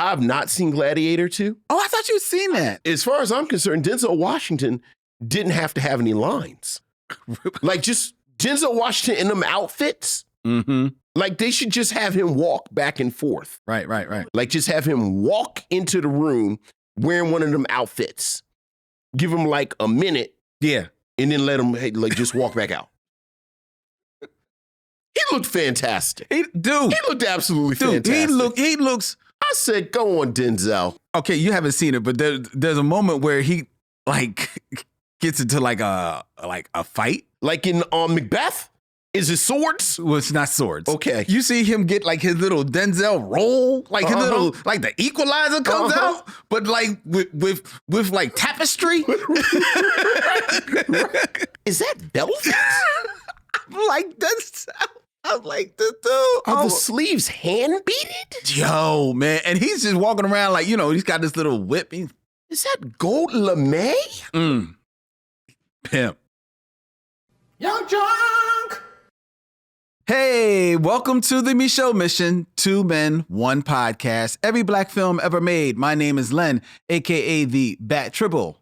I've not seen Gladiator 2. Oh, I thought you'd seen that. As far as I'm concerned, Denzel Washington didn't have to have any lines. Like, just Denzel Washington in them outfits. Mm-hmm. Like, they should just have him walk back and forth. Right. Like, just have him walk into the room wearing one of them outfits. Give him like a minute. Yeah. And then let him just walk back out. He looked fantastic. He looked absolutely fantastic. He looks. I said, go on, Denzel. Okay, you haven't seen it, but there's a moment where he like gets into like a fight. Like in Macbeth? Is it swords? Well, it's not swords. Okay. You see him get like his little Denzel roll, like his little, like the equalizer comes out, but like with like tapestry. Is that velvet? I'm like, this dude. Are the sleeves hand beaded? Yo, man. And he's just walking around like, he's got this little whip. Is that gold lame? Pimp. YUNKJunk! Hey, welcome to the Micheaux Mission, 2 Men, 1 Podcast, every black film ever made. My name is Len, a.k.a. the Bat Triple.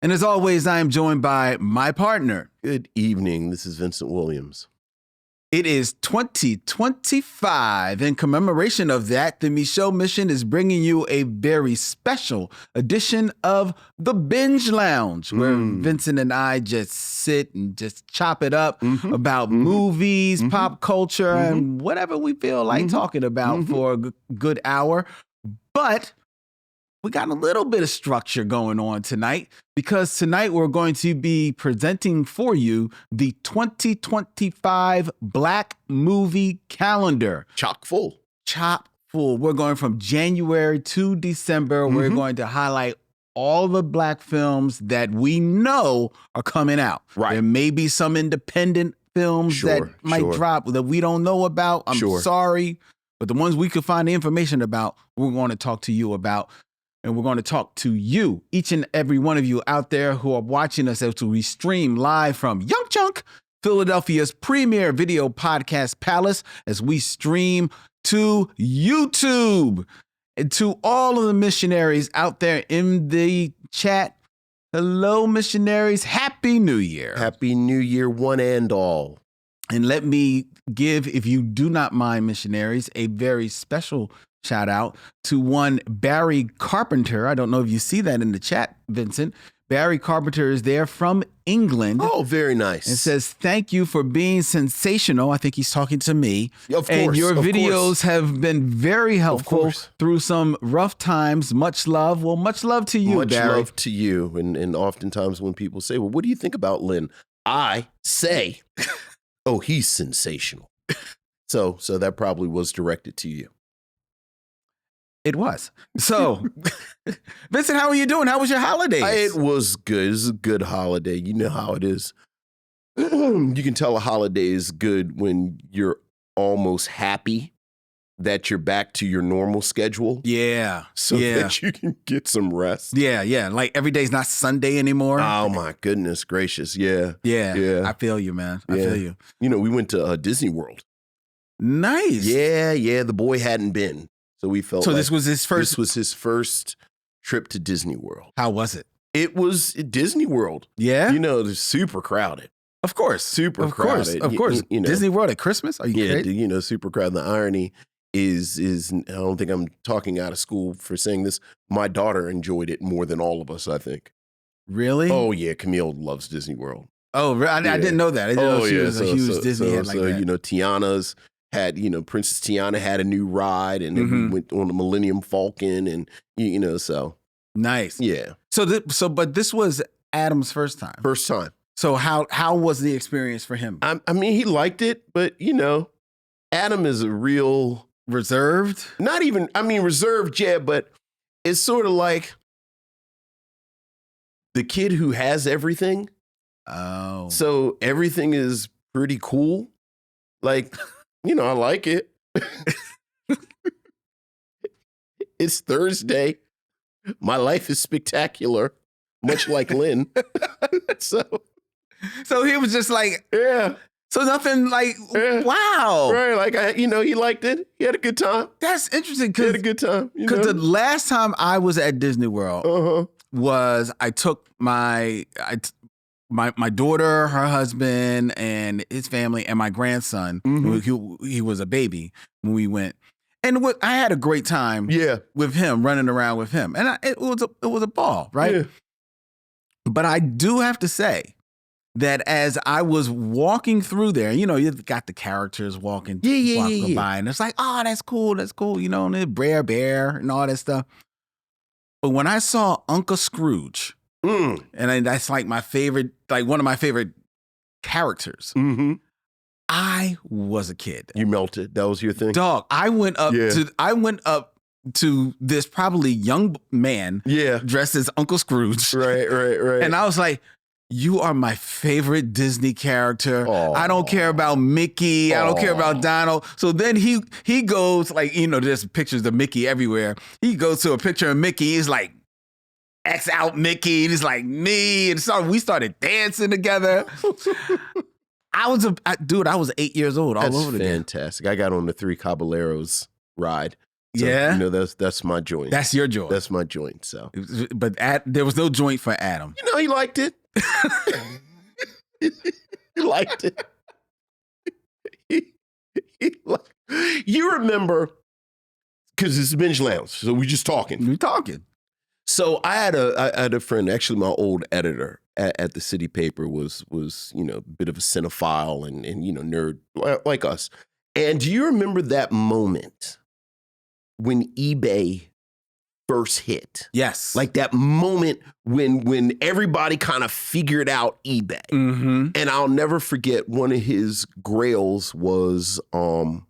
And as always, I am joined by my partner. Good evening. This is Vincent Williams. It is 2025. In commemoration of that, the Micheaux Mission is bringing you a very special edition of the Binge Lounge, where Vincent and I just sit and just chop it up about movies, pop culture, and whatever we feel like talking about for a good hour. But we got a little bit of structure going on tonight because tonight we're going to be presenting for you the 2025 Black Movie Calendar. Chock full. We're going from January to December. We're going to highlight all the black films that we know are coming out. Right. There may be some independent films that might drop that we don't know about. I'm sorry. But the ones we could find the information about, we're going to talk to you about. And we're going to talk to you, each and every one of you out there who are watching us as we stream live from YUNKJunk, Philadelphia's premier video podcast palace, as we stream to YouTube. And to all of the missionaries out there in the chat, hello, missionaries. Happy New Year. Happy New Year, one and all. And let me give, if you do not mind, missionaries, a very special shout out to one Barry Carpenter. I don't know if you see that in the chat, Vincent. Barry Carpenter is there from England. Oh, very nice. And says, thank you for being sensational. I think he's talking to me. Of course. And your videos have been very helpful through some rough times. Much love. Well, much love to you, Barry. Much love to you. And oftentimes when people say, well, what do you think about Lynn? I say, oh, he's sensational. So that probably was directed to you. It was. So, Vincent, how are you doing? How was your holidays? It was good. It was a good holiday. You know how it is. You can tell a holiday is good when you're almost happy that you're back to your normal schedule. Yeah. So that you can get some rest. Yeah. Like every day's not Sunday anymore. Oh, my goodness gracious. Yeah. I feel you, man. I feel you. We went to Disney World. Nice. Yeah. The boy hadn't been. So we felt this was his first. This was his first trip to Disney World. How was it? It was Disney World. Yeah. It's super crowded. Of course. Super crowded. Of course. Disney World at Christmas? Are you kidding? Super crowded. The irony is I don't think I'm talking out of school for saying this. My daughter enjoyed it more than all of us, I think. Really? Oh, yeah. Camille loves Disney World. Oh, I didn't know that. I didn't know she was a huge Disney head like that. Tiana's had, Princess Tiana had a new ride, and then we went on the Millennium Falcon, and so nice. Yeah. But this was Adam's first time. First time. So how was the experience for him? I mean, he liked it, but Adam is a real reserved. Not even. I mean, reserved, yeah, but it's sort of like the kid who has everything. Oh. So everything is pretty cool. Like. I like it. It's Thursday. My life is spectacular, much like Lynn. So he was just like, yeah. So nothing like, Yeah. wow. Right, like he liked it. He had a good time. That's interesting He had a because good time. the last time I was at Disney World was I took my daughter, her husband, and his family, and my grandson. He was a baby when we went, and I had a great time. With him, running around with him, and it was a ball, right? Yeah. But I do have to say that as I was walking through there, you've got the characters walking by, and it's like, oh, that's cool, and the Brer Bear and all that stuff. But when I saw Uncle Scrooge, and that's like my favorite, like one of my favorite characters, I was a kid. You melted. That was your thing? Dog, I went up to this probably young man dressed as Uncle Scrooge. Right. And I was like, you are my favorite Disney character. Aww. I don't care about Mickey. Aww. I don't care about Donald. So then he goes like, there's pictures of Mickey everywhere. He goes to a picture of Mickey. He's like, X out Mickey. And he's like, me. And so we started dancing together. I was 8 years old all over again. Fantastic. I got on the Three Caballeros ride. So, that's my joint. That's your joint. That's my joint. So, but there was no joint for Adam. He liked it. He liked it. You remember, because it's Binge Lounge, so we just talking. We're talking. So I had a friend, actually my old editor at the city paper was a bit of a cinephile and nerd like us. And do you remember that moment when eBay first hit? Yes. Like that moment when everybody kind of figured out eBay. And I'll never forget, one of his grails was The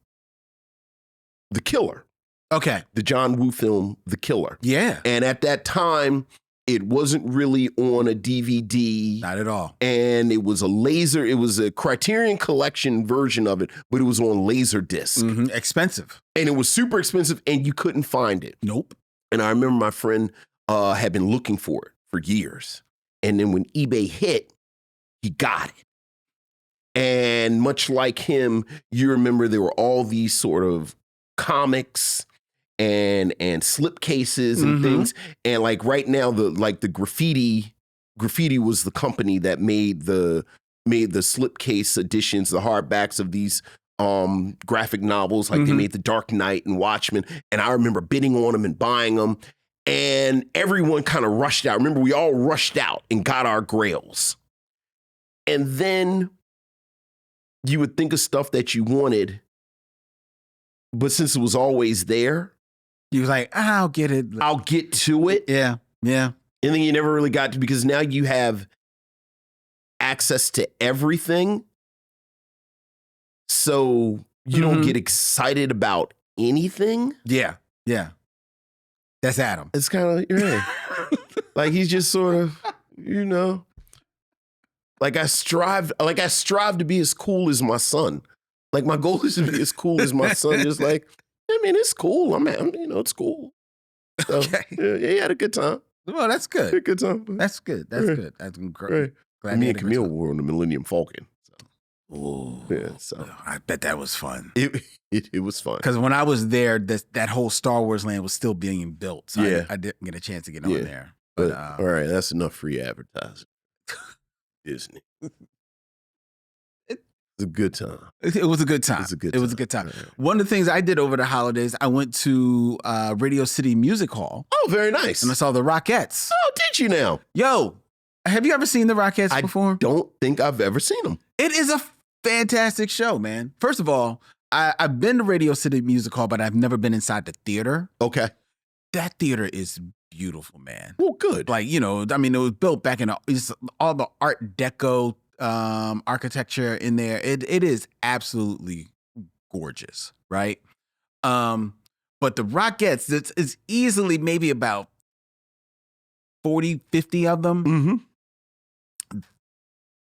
Killer. Okay. The John Woo film, The Killer. Yeah. And at that time, it wasn't really on a DVD. Not at all. And it was a Criterion Collection version of it, but it was on Laserdisc. Expensive. And it was super expensive, and you couldn't find it. Nope. And I remember my friend had been looking for it for years. And then when eBay hit, he got it. And much like him, you remember there were all these sort of comics and slipcases and things. And like right now, the graffiti was the company that made the slipcase editions, the hardbacks of these graphic novels. Like they made The Dark Knight and Watchmen. And I remember bidding on them and buying them. And everyone kind of rushed out. Remember, we all rushed out and got our grails. And then you would think of stuff that you wanted, but since it was always there, you was like, I'll get it. I'll get to it. Yeah. And then you never really got to, because now you have access to everything. So you don't get excited about anything. Yeah. That's Adam. It's kind of, like he's just sort of, like I strive to be as cool as my son. Like my goal is to be as cool as my son. Just like, it's cool. It's cool. So, he had a good time. Well, that's good. Had a good time. That's good. That's good. That's great. Right. Me and Camille were on the Millennium Falcon. So I bet that was fun. It was fun. Because when I was there, that whole Star Wars land was still being built. So I didn't get a chance to get on there. But all right, that's enough free advertising. Disney. It's a good time. It was a good time. It was a good time. Right. One of the things I did over the holidays, I went to Radio City Music Hall. Oh, very nice. And I saw the Rockettes. Oh, did you now? Yo, have you ever seen the Rockettes perform? I don't think I've ever seen them. It is a fantastic show, man. First of all, I've been to Radio City Music Hall, but I've never been inside the theater. Okay. That theater is beautiful, man. Well, good. Like, it was built back in all the Art Deco architecture in there. It is absolutely gorgeous, right? But the Rockettes, it's easily maybe about 40, 50 of them.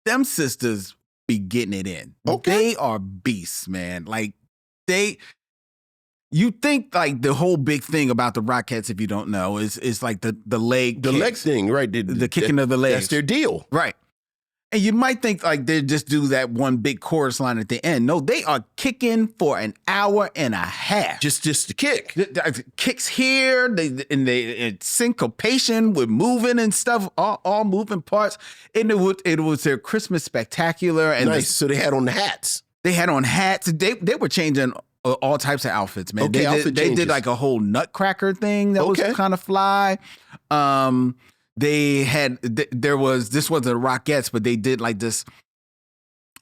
Them sisters be getting it in. Okay. They are beasts, man. Like you think like the whole big thing about the Rockettes, if you don't know, is like the leg thing, right? The kicking of the legs. That's their deal. Right. And you might think like they just do that one big chorus line at the end. No, they are kicking for an hour and a half. Just to kick. Kicks here, it's syncopation with moving and stuff, all moving parts. And it was their Christmas spectacular. And nice. So they had on the hats. They had on hats. They were changing all types of outfits, man. Okay, they did like a whole nutcracker thing that was kind of fly. They had this wasn't the Rockettes, but they did like this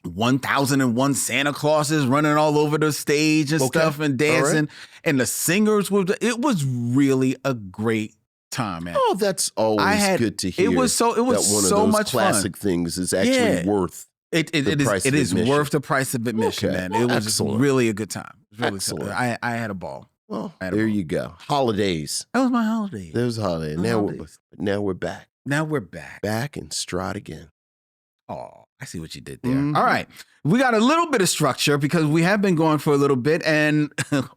1001 Santa Clauses running all over the stage and stuff and dancing. Right. And the singers it was really a great time, man. Oh, that's always good to hear. It was so much classic fun. Things is actually worth it is worth the price of admission, man. It was really a good time. Really excellent. I had a ball. Well, there you go. Holidays. That was my holiday. That was a holiday. Now we're back. Now we're back. Back and stride again. Oh, I see what you did there. Mm-hmm. All right. We got a little bit of structure because we have been going for a little bit. And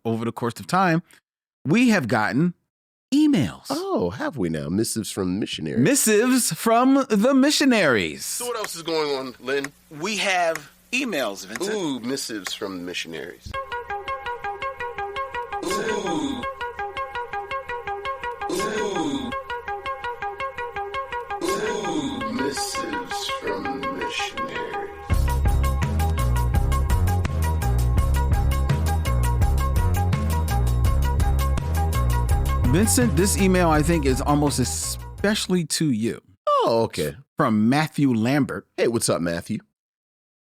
over the course of time, we have gotten emails. Oh, have we now? Missives from Missionaries. Missives from the Missionaries. So what else is going on, Lynn? We have emails, Vincent. Ooh, missives from the Missionaries. Ooh. Ooh. Ooh, missives from the Missionaries. Vincent, this email I think is almost especially to you. Oh, okay. From Matthew Lambert. Hey, what's up, Matthew?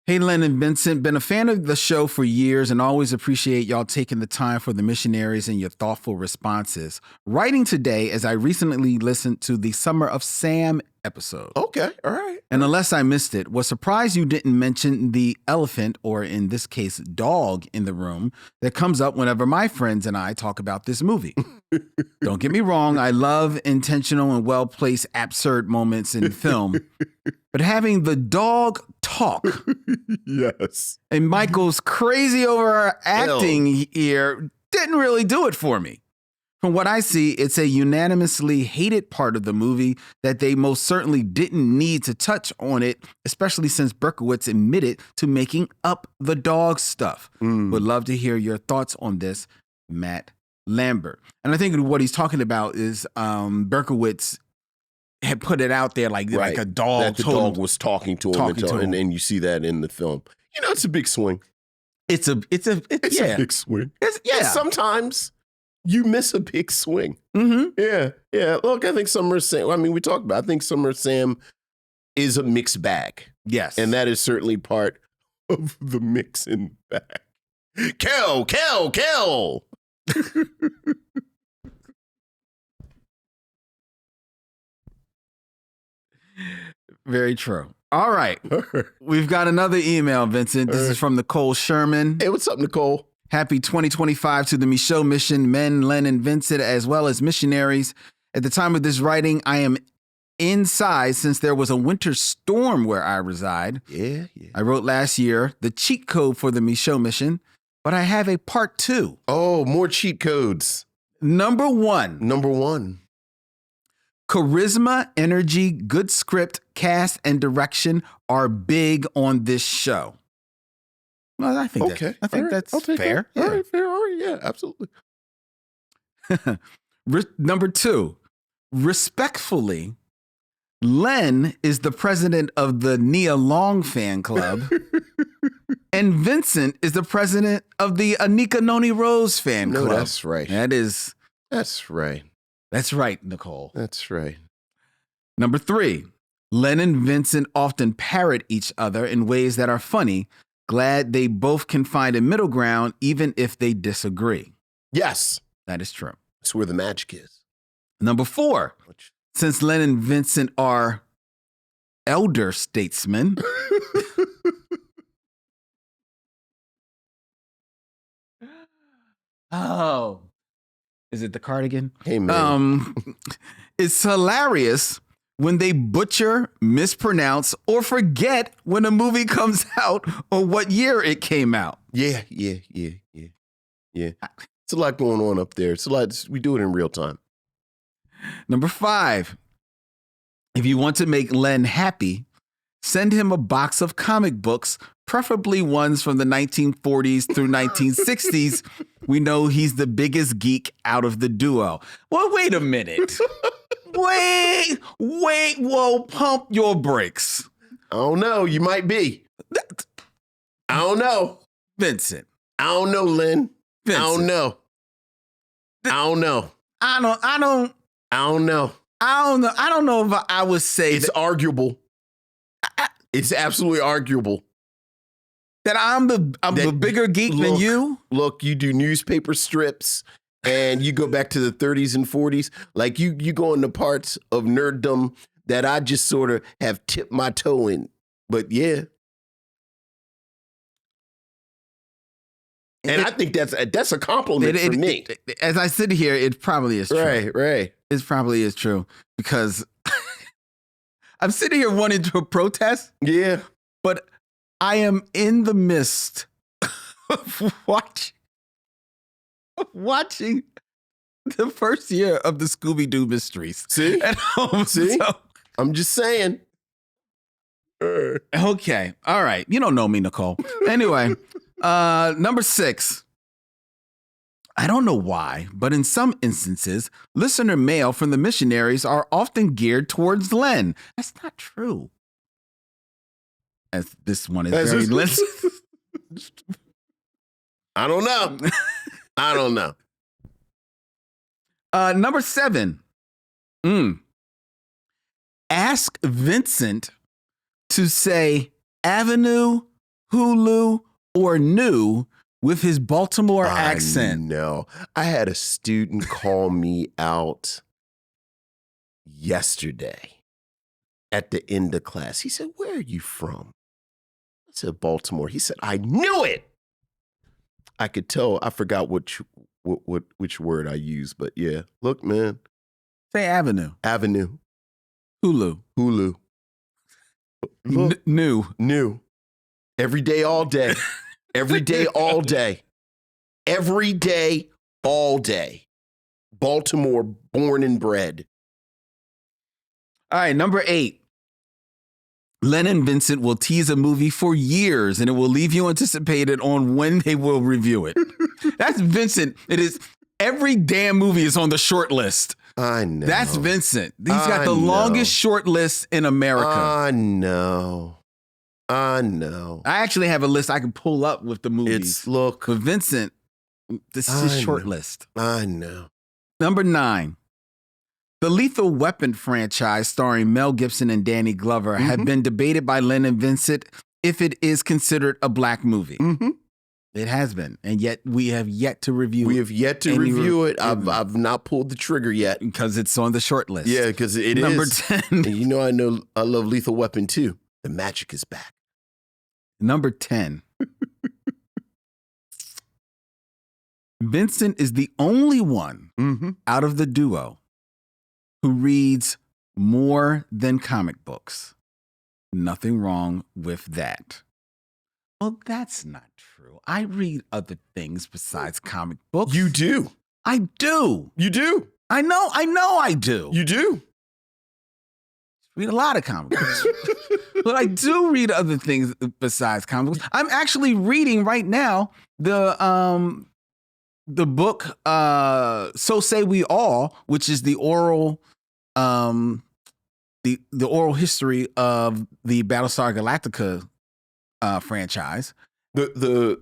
Hey, Len and Vincent, been a fan of the show for years and always appreciate y'all taking the time for the Missionaries and your thoughtful responses. Writing today as I recently listened to the Summer of Sam episode. Okay, all right. And unless I missed it, was surprised you didn't mention the elephant, or in this case, dog, in the room that comes up whenever my friends and I talk about this movie. Don't get me wrong, I love intentional and well-placed absurd moments in film, but having the dog talk. Yes. And Michael's crazy over acting here didn't really do it for me. From what I see, it's a unanimously hated part of the movie that they most certainly didn't need to touch on it, especially since Berkowitz admitted to making up the dog stuff. Would love to hear your thoughts on this, Matt Lambert. And I think what he's talking about is Berkowitz had put it out there like a dog. That the dog was talking to him, and you see that in the film. You know, it's a big swing. It's a big swing. Sometimes you miss a big swing. Mm-hmm. Yeah. Look, I think Summer of Sam, we talked about, I think Summer of Sam is a mixed bag. Yes. And that is certainly part of the mixing bag. Kel. Very true. All right. We've got another email, Vincent. This is from Nicole Sherman. Hey, what's up, Nicole? Happy 2025 to the Micheaux mission, men, Len, and Vincent, as well as Missionaries. At the time of this writing, I am inside since there was a winter storm where I reside. Yeah. I wrote last year the cheat code for the Micheaux mission, but I have a part 2. Oh, more cheat codes. Number one. Charisma, energy, good script, cast, and direction are big on this show. Well, I think that's fair. That. Yeah. All right, fair. All right, yeah, absolutely. Number 2, respectfully, Len is the president of the Nia Long fan club, and Vincent is the president of the Anika Noni Rose fan club. No, that's right. That's right. That's right, Nicole. That's right. Number 3, Len and Vincent often parrot each other in ways that are funny. Glad they both can find a middle ground, even if they disagree. Yes. That is true. That's where the magic is. Number 4, since Len and Vincent are elder statesmen, oh, is it the cardigan? Hey, man. It's hilarious when they butcher, mispronounce, or forget when a movie comes out or what year it came out. Yeah. It's a lot going on up there. It's a lot. We do it in real time. Number 5, if you want to make Len happy, send him a box of comic books, preferably ones from the 1940s through 1960s. We know he's the biggest geek out of the duo. Well, wait a minute. Wait, whoa, pump your brakes. I don't know. You might be. I don't know. Vincent. I don't know, Lynn. Vincent. I don't know. I don't know. I don't know. I don't know if I would say it's arguable. It's absolutely arguable. That I'm the bigger geek than you? Look, you do newspaper strips and you go back to the 30s and 40s. Like you go into parts of nerddom that I just sort of have tipped my toe in. But yeah. And I think that's a compliment for me. As I sit here, it probably is true. Right. It probably is true because I'm sitting here wanting to protest. Yeah. But I am in the midst of watching the first year of the Scooby-Doo Mysteries. See? At home. See? So, I'm just saying. Okay. All right. You don't know me, Nicole. Anyway, number 6. I don't know why, but in some instances, listener mail from the missionaries are often geared towards Len. That's not true. As this one is very listen. I don't know. I don't know. Number 7. Ask Vincent to say Avenue, Hulu, or New with his Baltimore accent. No, I had a student call me out yesterday at the end of class. He said, "Where are you from?" I said, "Baltimore." He said, "I knew it." I could tell. I forgot which word I used, but yeah. Look, man. Say Avenue. Avenue. Hulu. Look. New. Every day, all day. Every day, all day. Every day, all day. Baltimore, born and bred. All right, number 8. Len and Vincent will tease a movie for years, and it will leave you anticipated on when they will review it. That's Vincent. It is every damn movie is on the short list. I know. That's Vincent. He's got the longest short list in America. I know. I actually have a list I can pull up with the movies. But Vincent, this is his short list. I know. Number 9. The Lethal Weapon franchise starring Mel Gibson and Danny Glover have been debated by Len and Vincent if it is considered a black movie. It has been, and yet we have yet to review it. We have yet to review it. I've not pulled the trigger yet. Because it's on the short list. Yeah, because it Number is. 10. And you know I love Lethal Weapon too. The magic is back. Number 10. Vincent is the only one out of the duo who reads more than comic books. Nothing wrong with that. Well, that's not true. I read other things besides comic books. You do. I do. You do. I know I do. You do. Read a lot of comic books. But I do read other things besides comic books. I'm actually reading right now the book So Say We All, which is the oral the oral history of the Battlestar Galactica franchise. The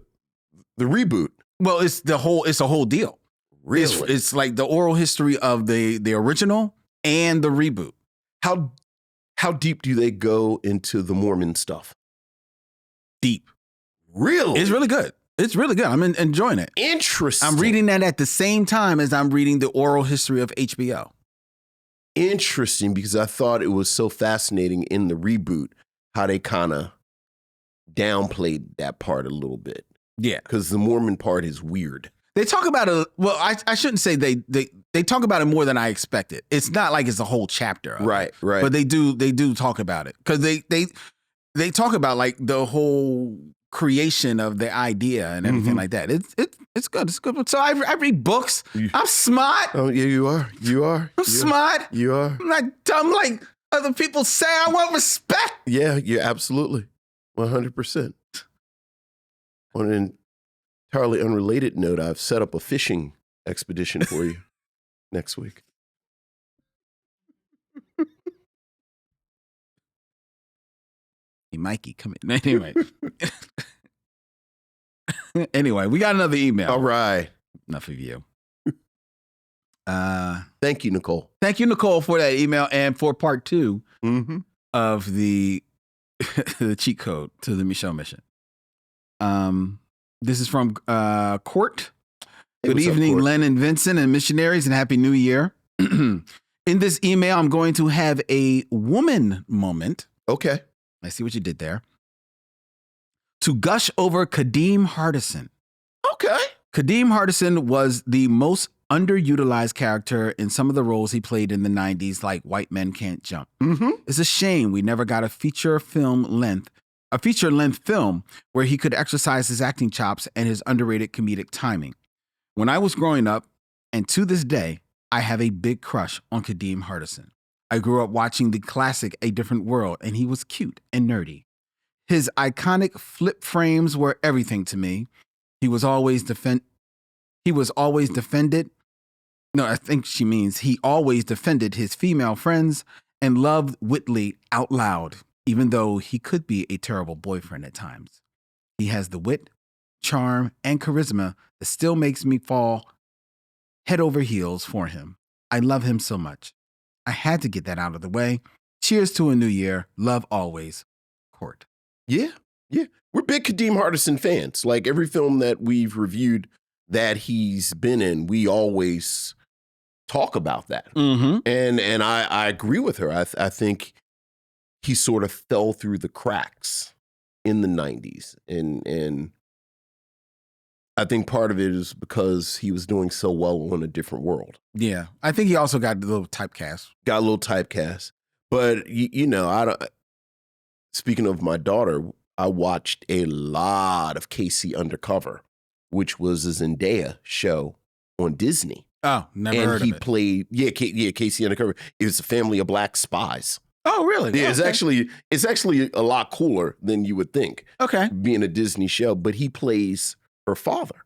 reboot. Well, it's a whole deal. Really? It's like the oral history of the original and the reboot. How deep do they go into the Mormon stuff? Deep. Really? It's really good. It's really good. I'm enjoying it. Interesting. I'm reading that at the same time as I'm reading the oral history of HBO. Interesting, because I thought it was so fascinating in the reboot how they kind of downplayed that part a little bit. Yeah. Because the Mormon part is weird. They talk about it. Well, I shouldn't say they talk about it more than I expected. It's not like it's a whole chapter. Right. But they do talk about it because they talk about like the whole creation of the idea and everything like that. It's good. It's good. So I read books. I'm smart. Oh yeah, you are. I'm smart. You are. I'm not dumb like other people say. I want respect. Yeah, you're absolutely 100%. On an entirely unrelated note, I've set up a fishing expedition for you next week. Hey, Mikey, come in. Anyway. Anyway, we got another email. All right. Enough of you. Thank you, Nicole. Thank you, Nicole, for that email and for part 2 of the the cheat code to the Micheaux mission. This is from Court. Good evening, Court? Len and Vincent and Missionaries, and Happy New Year. In this email, I'm going to have a woman moment. Okay. I see what you did there. To gush over Kadeem Hardison. Okay. Kadeem Hardison was the most underutilized character in some of the roles he played in the 90s, like White Men Can't Jump. It's a shame we never got a feature length film where he could exercise his acting chops and his underrated comedic timing. When I was growing up, and to this day, I have a big crush on Kadeem Hardison. I grew up watching the classic A Different World, and he was cute and nerdy. His iconic flip frames were everything to me. He was always defended. No, I think she means he always defended his female friends and loved Whitley out loud, even though he could be a terrible boyfriend at times. He has the wit, charm, and charisma that still makes me fall head over heels for him. I love him so much. I had to get that out of the way. Cheers to a new year. Love always. Court. Yeah. We're big Kadeem Hardison fans. Like every film that we've reviewed that he's been in, we always talk about that. And I agree with her. I think he sort of fell through the cracks in the 90s. And I think part of it is because he was doing so well on A Different World. Yeah. I think he also got a little typecast. But, you know, speaking of my daughter, I watched a lot of Casey Undercover, which was a Zendaya show on Disney. Oh, never heard of it. And he played, Casey Undercover. It was a family of black spies. Oh, really? Yeah, okay. it's actually a lot cooler than you would think. Okay. Being a Disney show, but he plays her father.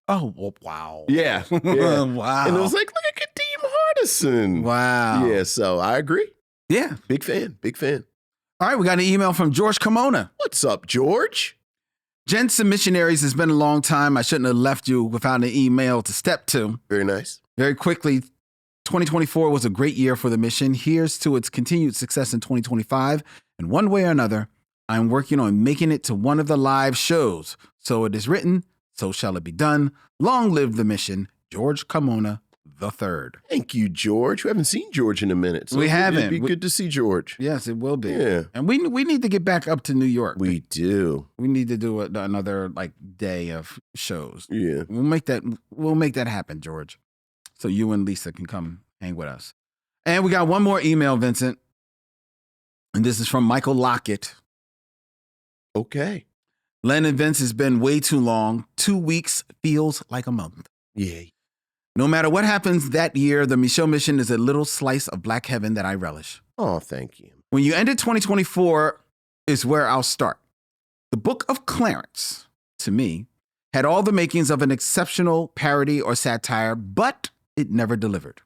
Oh, well, wow. Yeah. Wow. And it was like, look at Kadeem Hardison. Wow. Yeah, so I agree. Yeah. Big fan. All right, we got an email from George Kimona. What's up, George? Gents and Missionaries, it's been a long time. I shouldn't have left you without an email to step to. Very nice. Very quickly, 2024 was a great year for the mission. Here's to its continued success in 2025. And one way or another, I'm working on making it to one of the live shows. So it is written, so shall it be done. Long live the mission. George Kimona III. Thank you, George. We haven't seen George in a minute. So we haven't. It'd be good to see George. Yes, it will be. Yeah. And we need to get back up to New York. We do. We need to do another day of shows. Yeah. We'll make that happen, George. So you and Lisa can come hang with us. And we got one more email, Vincent. And this is from Michael Lockett. Okay. Len and Vince, has been way too long. 2 weeks feels like a month. Yeah. No matter what happens that year, the Micheaux mission is a little slice of black heaven that I relish. Oh, thank you. When you ended 2024 is where I'll start. The Book of Clarence, to me, had all the makings of an exceptional parody or satire, but it never delivered.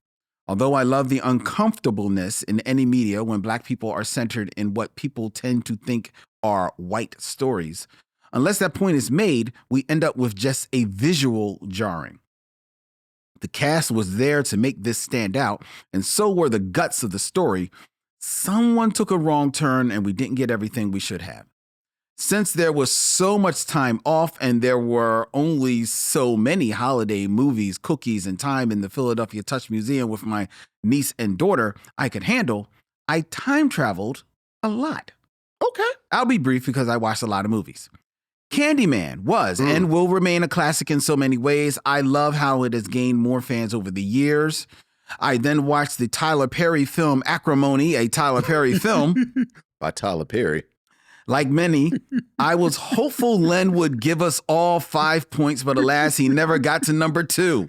Although I love the uncomfortableness in any media when black people are centered in what people tend to think are white stories, unless that point is made, we end up with just a visual jarring. The cast was there to make this stand out, and so were the guts of the story. Someone took a wrong turn and we didn't get everything we should have. Since there was so much time off and there were only so many holiday movies, cookies, and time in the Philadelphia Touch Museum with my niece and daughter I could handle, I time traveled a lot. Okay. I'll be brief because I watched a lot of movies. Candyman was and will remain a classic in so many ways. I love how it has gained more fans over the years. I then watched the Tyler Perry film Acrimony, a Tyler Perry film. By Tyler Perry. Like many, I was hopeful Len would give us all 5 points, but alas, he never got to number 2.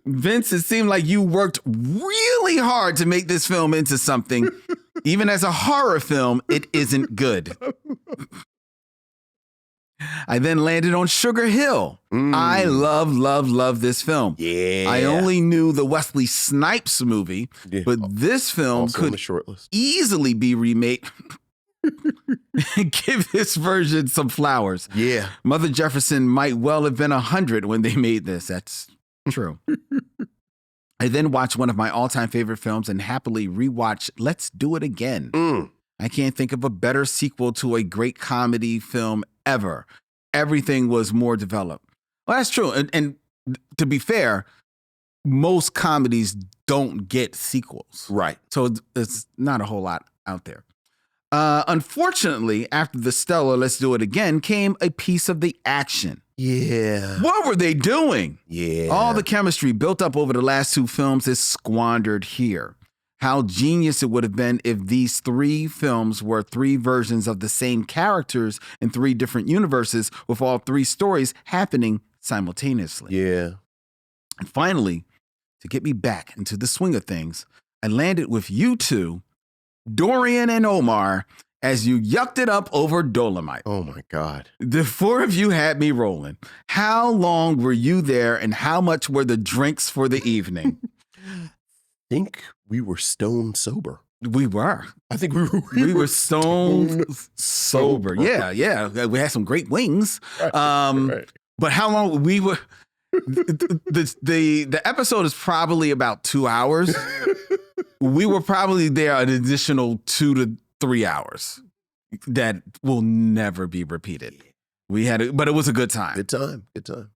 Vince, it seemed like you worked really hard to make this film into something. Even as a horror film, it isn't good. I then landed on Sugar Hill. I love this film. Yeah. I only knew the Wesley Snipes movie, but this film Also on could the short list. easily be remade. Give this version some flowers. Yeah. Mother Jefferson might well have been 100 when they made this. That's true. I then watched one of my all-time favorite films and happily rewatched Let's Do It Again. I can't think of a better sequel to a great comedy film ever. Everything was more developed. Well, that's true. And to be fair, most comedies don't get sequels. Right. So it's not a whole lot out there. Unfortunately, after the stellar Let's Do It Again came a piece of the action. Yeah. What were they doing? Yeah. All the chemistry built up over the last two films is squandered here. How genius it would have been if these three films were three versions of the same characters in three different universes with all three stories happening simultaneously. Yeah. And finally, to get me back into the swing of things, I landed with you two, Dorian and Omar, as you yucked it up over Dolomite. Oh my God. The four of you had me rolling. How long were you there and how much were the drinks for the evening? I think we were stone sober. We were. I think we were stone sober. Yeah. We had some great wings. Right. But how long we were? The episode is probably about 2 hours. We were probably there an additional 2 to 3 hours. That will never be repeated. But it was a good time. Good time.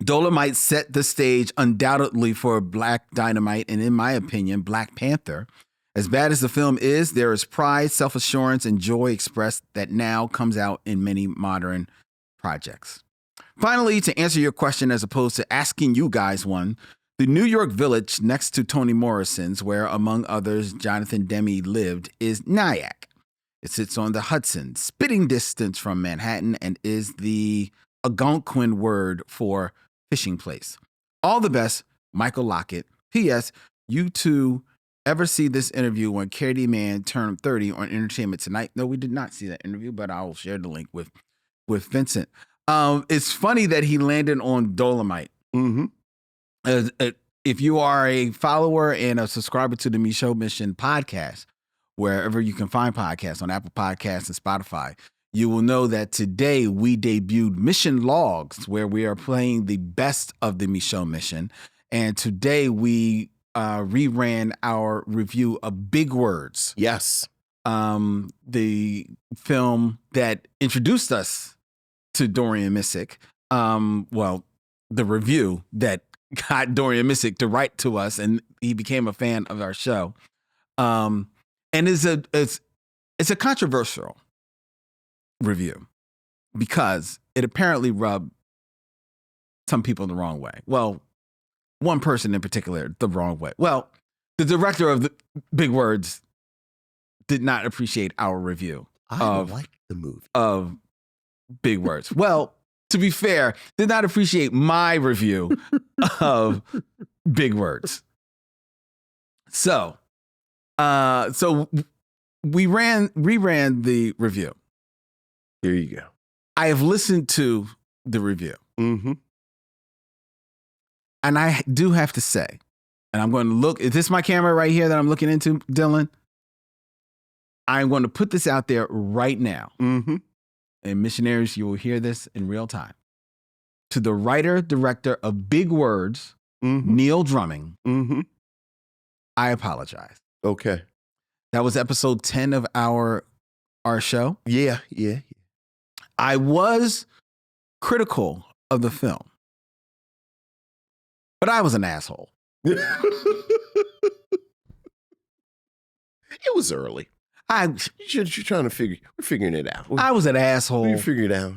Dolomite set the stage undoubtedly for Black Dynamite and, in my opinion, Black Panther. As bad as the film is, there is pride, self-assurance, and joy expressed that now comes out in many modern projects. Finally, to answer your question as opposed to asking you guys one, the New York Village next to Toni Morrison's, where, among others, Jonathan Demme lived, is Nyack. It sits on the Hudson, spitting distance from Manhattan, and is the Algonquin word for fishing place. All the best, Michael Lockett. P.S. You two ever see this interview when Katie Mann turned 30 on Entertainment Tonight? No, we did not see that interview, but I'll share the link with Vincent. It's funny that he landed on Dolomite. Mm-hmm. If you are a follower and a subscriber to the Micheaux Mission podcast, wherever you can find podcasts on Apple Podcasts and Spotify, you will know that today we debuted Mission Logs, where we are playing the best of the Micheaux Mission. And today we reran our review of Big Words. Yes. The film that introduced us to Dorian Missick. The review that got Dorian Missick to write to us, and he became a fan of our show. And it's a controversial review because it apparently rubbed some people the wrong way. Well, one person in particular the wrong way. Well, the director of the Big Words did not appreciate our review I like the movie of Big Words. Well, to be fair, did not appreciate my review of Big Words. So we reran the review. There you go. I have listened to the review. Mm-hmm. And I do have to say, and I'm going to look, is this my camera right here that I'm looking into, Dylan? I'm going to put this out there right now. Mm-hmm. And Missionaries, you will hear this in real time. To the writer, director of Big Words, Neil Drumming, I apologize. Okay. That was episode 10 of our show. Yeah. I was critical of the film, but I was an asshole. It was early. You're trying to we're figuring it out. I was an asshole. We figured it out.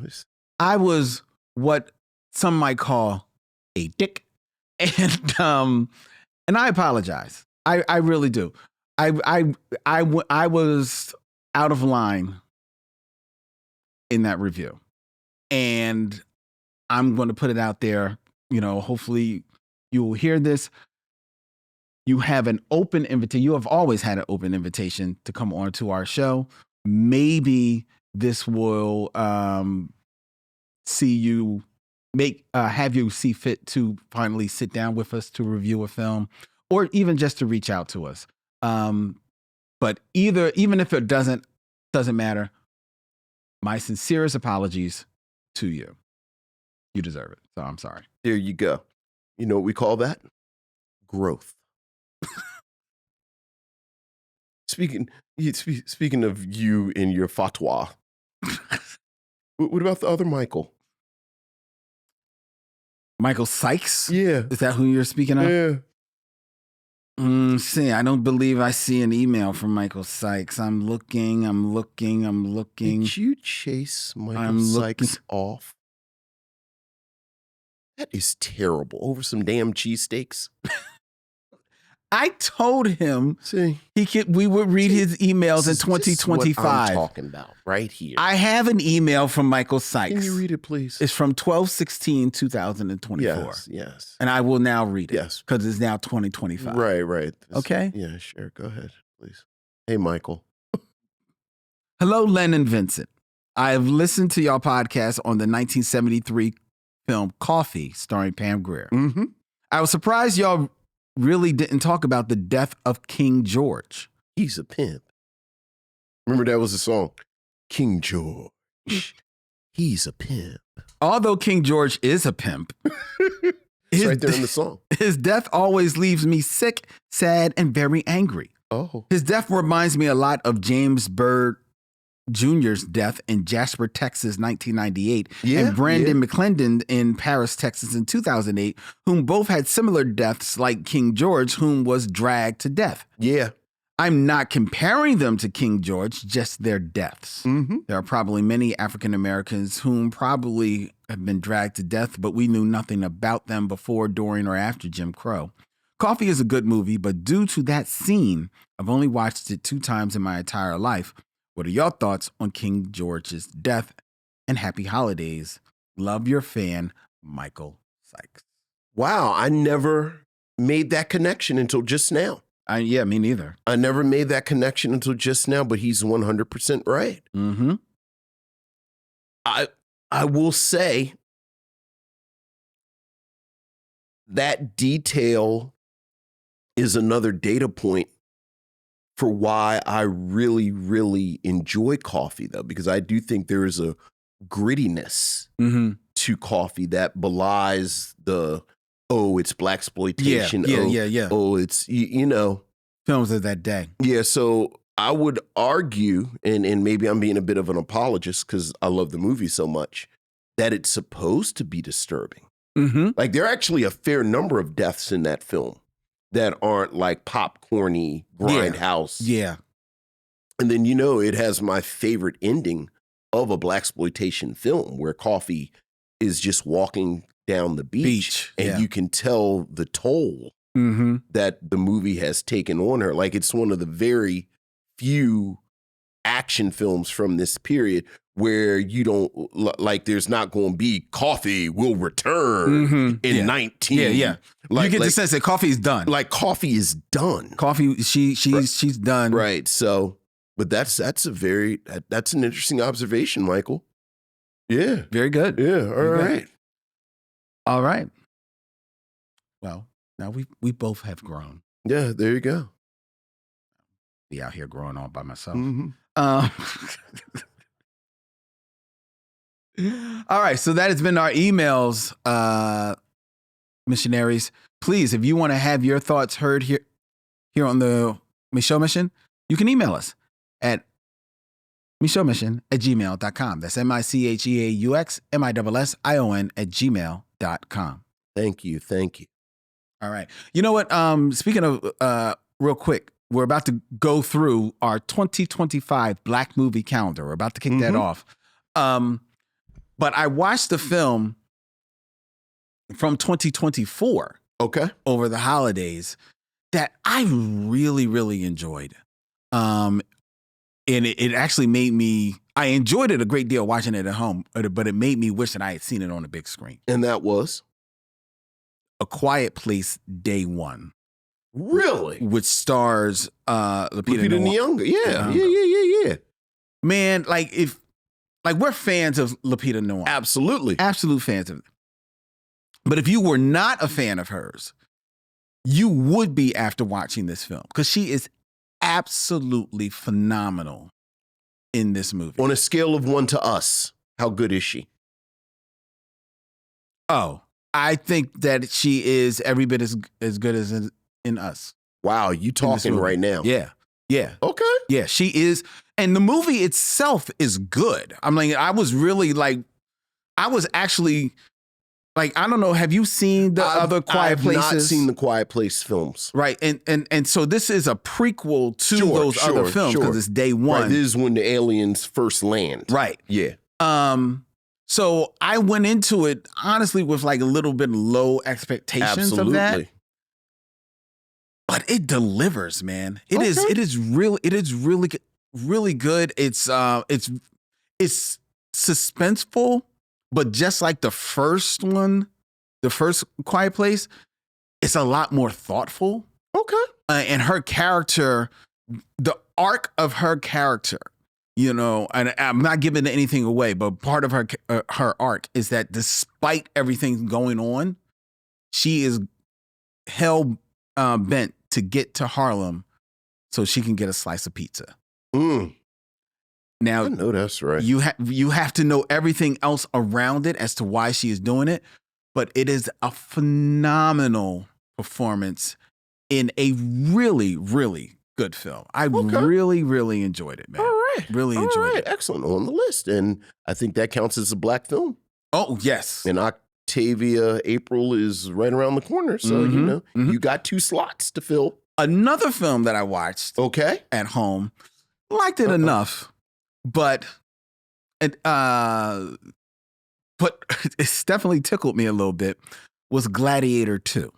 I was what some might call a dick, and I apologize. I really do. I was out of line in that review, and I'm going to put it out there. You know, hopefully you will hear this, you have an open invitation. You have always had an open invitation to come on to our show. Maybe this will have you see fit to finally sit down with us to review a film, or even just to reach out to us. But even if it doesn't matter, my sincerest apologies to you. You deserve it. So I'm sorry. There you go. You know what we call that? Growth. Speaking of you and your fatwa, what about the other Michael? Michael Sykes? Yeah. Is that who you're speaking of? Yeah. See, I don't believe I see an email from Michael Sykes. I'm looking. Did you chase Michael Sykes off? That is terrible. Over some damn cheesesteaks. I told him we would read his emails in 2025. This is what I'm talking about right here. I have an email from Michael Sykes. Can you read it, please? It's from 12/16/2024. Yes. And I will now read it. Yes. Because it's now 2025. Right. Okay? Yeah, sure. Go ahead, please. Hey, Michael. Hello, Len and Vincent. I have listened to y'all podcast on the 1973 film Coffee, starring Pam Grier. Mm-hmm. I was surprised y'all really didn't talk about the death of King George. He's a pimp. Remember that was the song? King George. He's a pimp. Although King George is a pimp. It's right there in the song. His death always leaves me sick, sad, and very angry. Oh. His death reminds me a lot of James Byrd Jr.'s death in Jasper, Texas, 1998, and Brandon McClendon in Paris, Texas, in 2008, whom both had similar deaths like King George, whom was dragged to death. Yeah. I'm not comparing them to King George, just their deaths. Mm-hmm. There are probably many African Americans whom probably have been dragged to death, but we knew nothing about them before, during, or after Jim Crow. Coffee is a good movie, but due to that scene, I've only watched it 2 times in my entire life. What are your thoughts on King George's death? And happy holidays. Love your fan, Michael Sykes. Wow, I never made that connection until just now. Yeah, me neither. I never made that connection until just now, but he's 100% right. Mm-hmm. I will say that detail is another data point for why I really, really enjoy Coffee, though, because I do think there is a grittiness to Coffee that belies the, it's blaxploitation. Yeah. Oh, it's, you know. Films of that day. Yeah, so I would argue, and maybe I'm being a bit of an apologist because I love the movie so much, that it's supposed to be disturbing. Mm-hmm. Like, there are actually a fair number of deaths in that film that aren't like popcorny grindhouse. Yeah. And then, you know, it has my favorite ending of a blaxploitation film where Coffee is just walking down the beach and you can tell the toll that the movie has taken on her. Like, it's one of the very few action films from this period where you don't, like, there's not going to be Coffee will return in 19. Yeah. Like, you get the sense that Coffee is done. Like, Coffee is done. Coffee, she's done. Right. So, but that's an interesting observation, Michael. Yeah. Very good. Yeah. All right. Well, now we both have grown. Yeah. There you go. Be out here growing all by myself. All right, so that has been our emails, missionaries. Please, if you want to have your thoughts heard here on the Micheaux Mission, you can email us at micheauxmission@gmail.com. That's MICHEAUXMISSION@gmail.com. Thank you. All right. You know what? Speaking of, real quick, we're about to go through our 2025 Black movie calendar. We're about to kick that off. But I watched the film from 2024 over the holidays that I really, really enjoyed. And it actually made me, I enjoyed it a great deal watching it at home, but it made me wish that I had seen it on a big screen. And that was? A Quiet Place Day One. Really? Which stars Lupita Nyong'o. Yeah. Man, like we're fans of Lupita Nyong'o. Absolutely. Absolute fans of it. But if you were not a fan of hers, you would be after watching this film because she is absolutely phenomenal in this movie. On a scale of 1 to us, how good is she? Oh, I think that she is every bit as good as in Us. Wow, you talking right now. Yeah. Okay. Yeah, she is. And the movie itself is good. I'm like, I was actually like, I don't know, have you seen the other Quiet Places? I've not seen the Quiet Place films. Right. And so this is a prequel to those other films because it's day one. Right, this is when the aliens first land. Right. Yeah. So I went into it honestly with like a little bit low expectations of that. But it delivers, man. It is really good. It's suspenseful, but just like the first one, the first Quiet Place, it's a lot more thoughtful. Okay. And her character, the arc of her character, you know, and I'm not giving anything away, but part of her arc is that despite everything going on, she is hell bent to get to Harlem so she can get a slice of pizza. Now, I know that's right. You have to know everything else around it as to why she is doing it, but it is a phenomenal performance in a really, really good film. I really enjoyed it, man. All right. Really enjoyed it. Excellent. On the list. And I think that counts as a black film. Oh, yes. And Octavia April is right around the corner. So, you know, you got 2 slots to fill. Another film that I watched at home, liked it enough, but it's definitely tickled me a little bit, was Gladiator 2.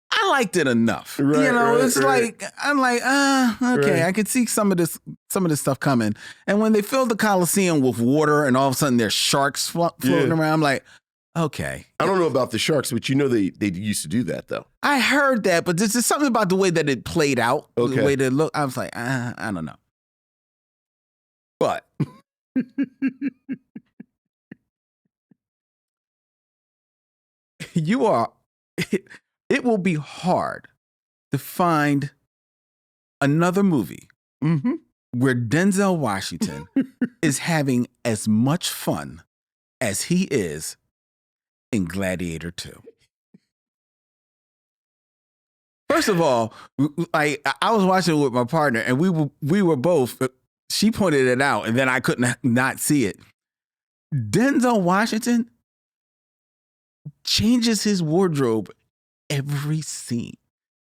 I liked it enough. Right, you know, it's right. like, I'm like, okay, I could see some of this stuff coming. And when they filled the Coliseum with water and all of a sudden there's sharks floating around, I'm like, okay. I don't know about the sharks, but you know they used to do that though. I heard that, but there's just something about the way that it played out, the way that it looked. I was like, I don't know. But it will be hard to find another movie where Denzel Washington is having as much fun as he is in Gladiator 2. First of all, I was watching it with my partner, and we were both. She pointed it out, and then I couldn't not see it. Denzel Washington changes his wardrobe every scene.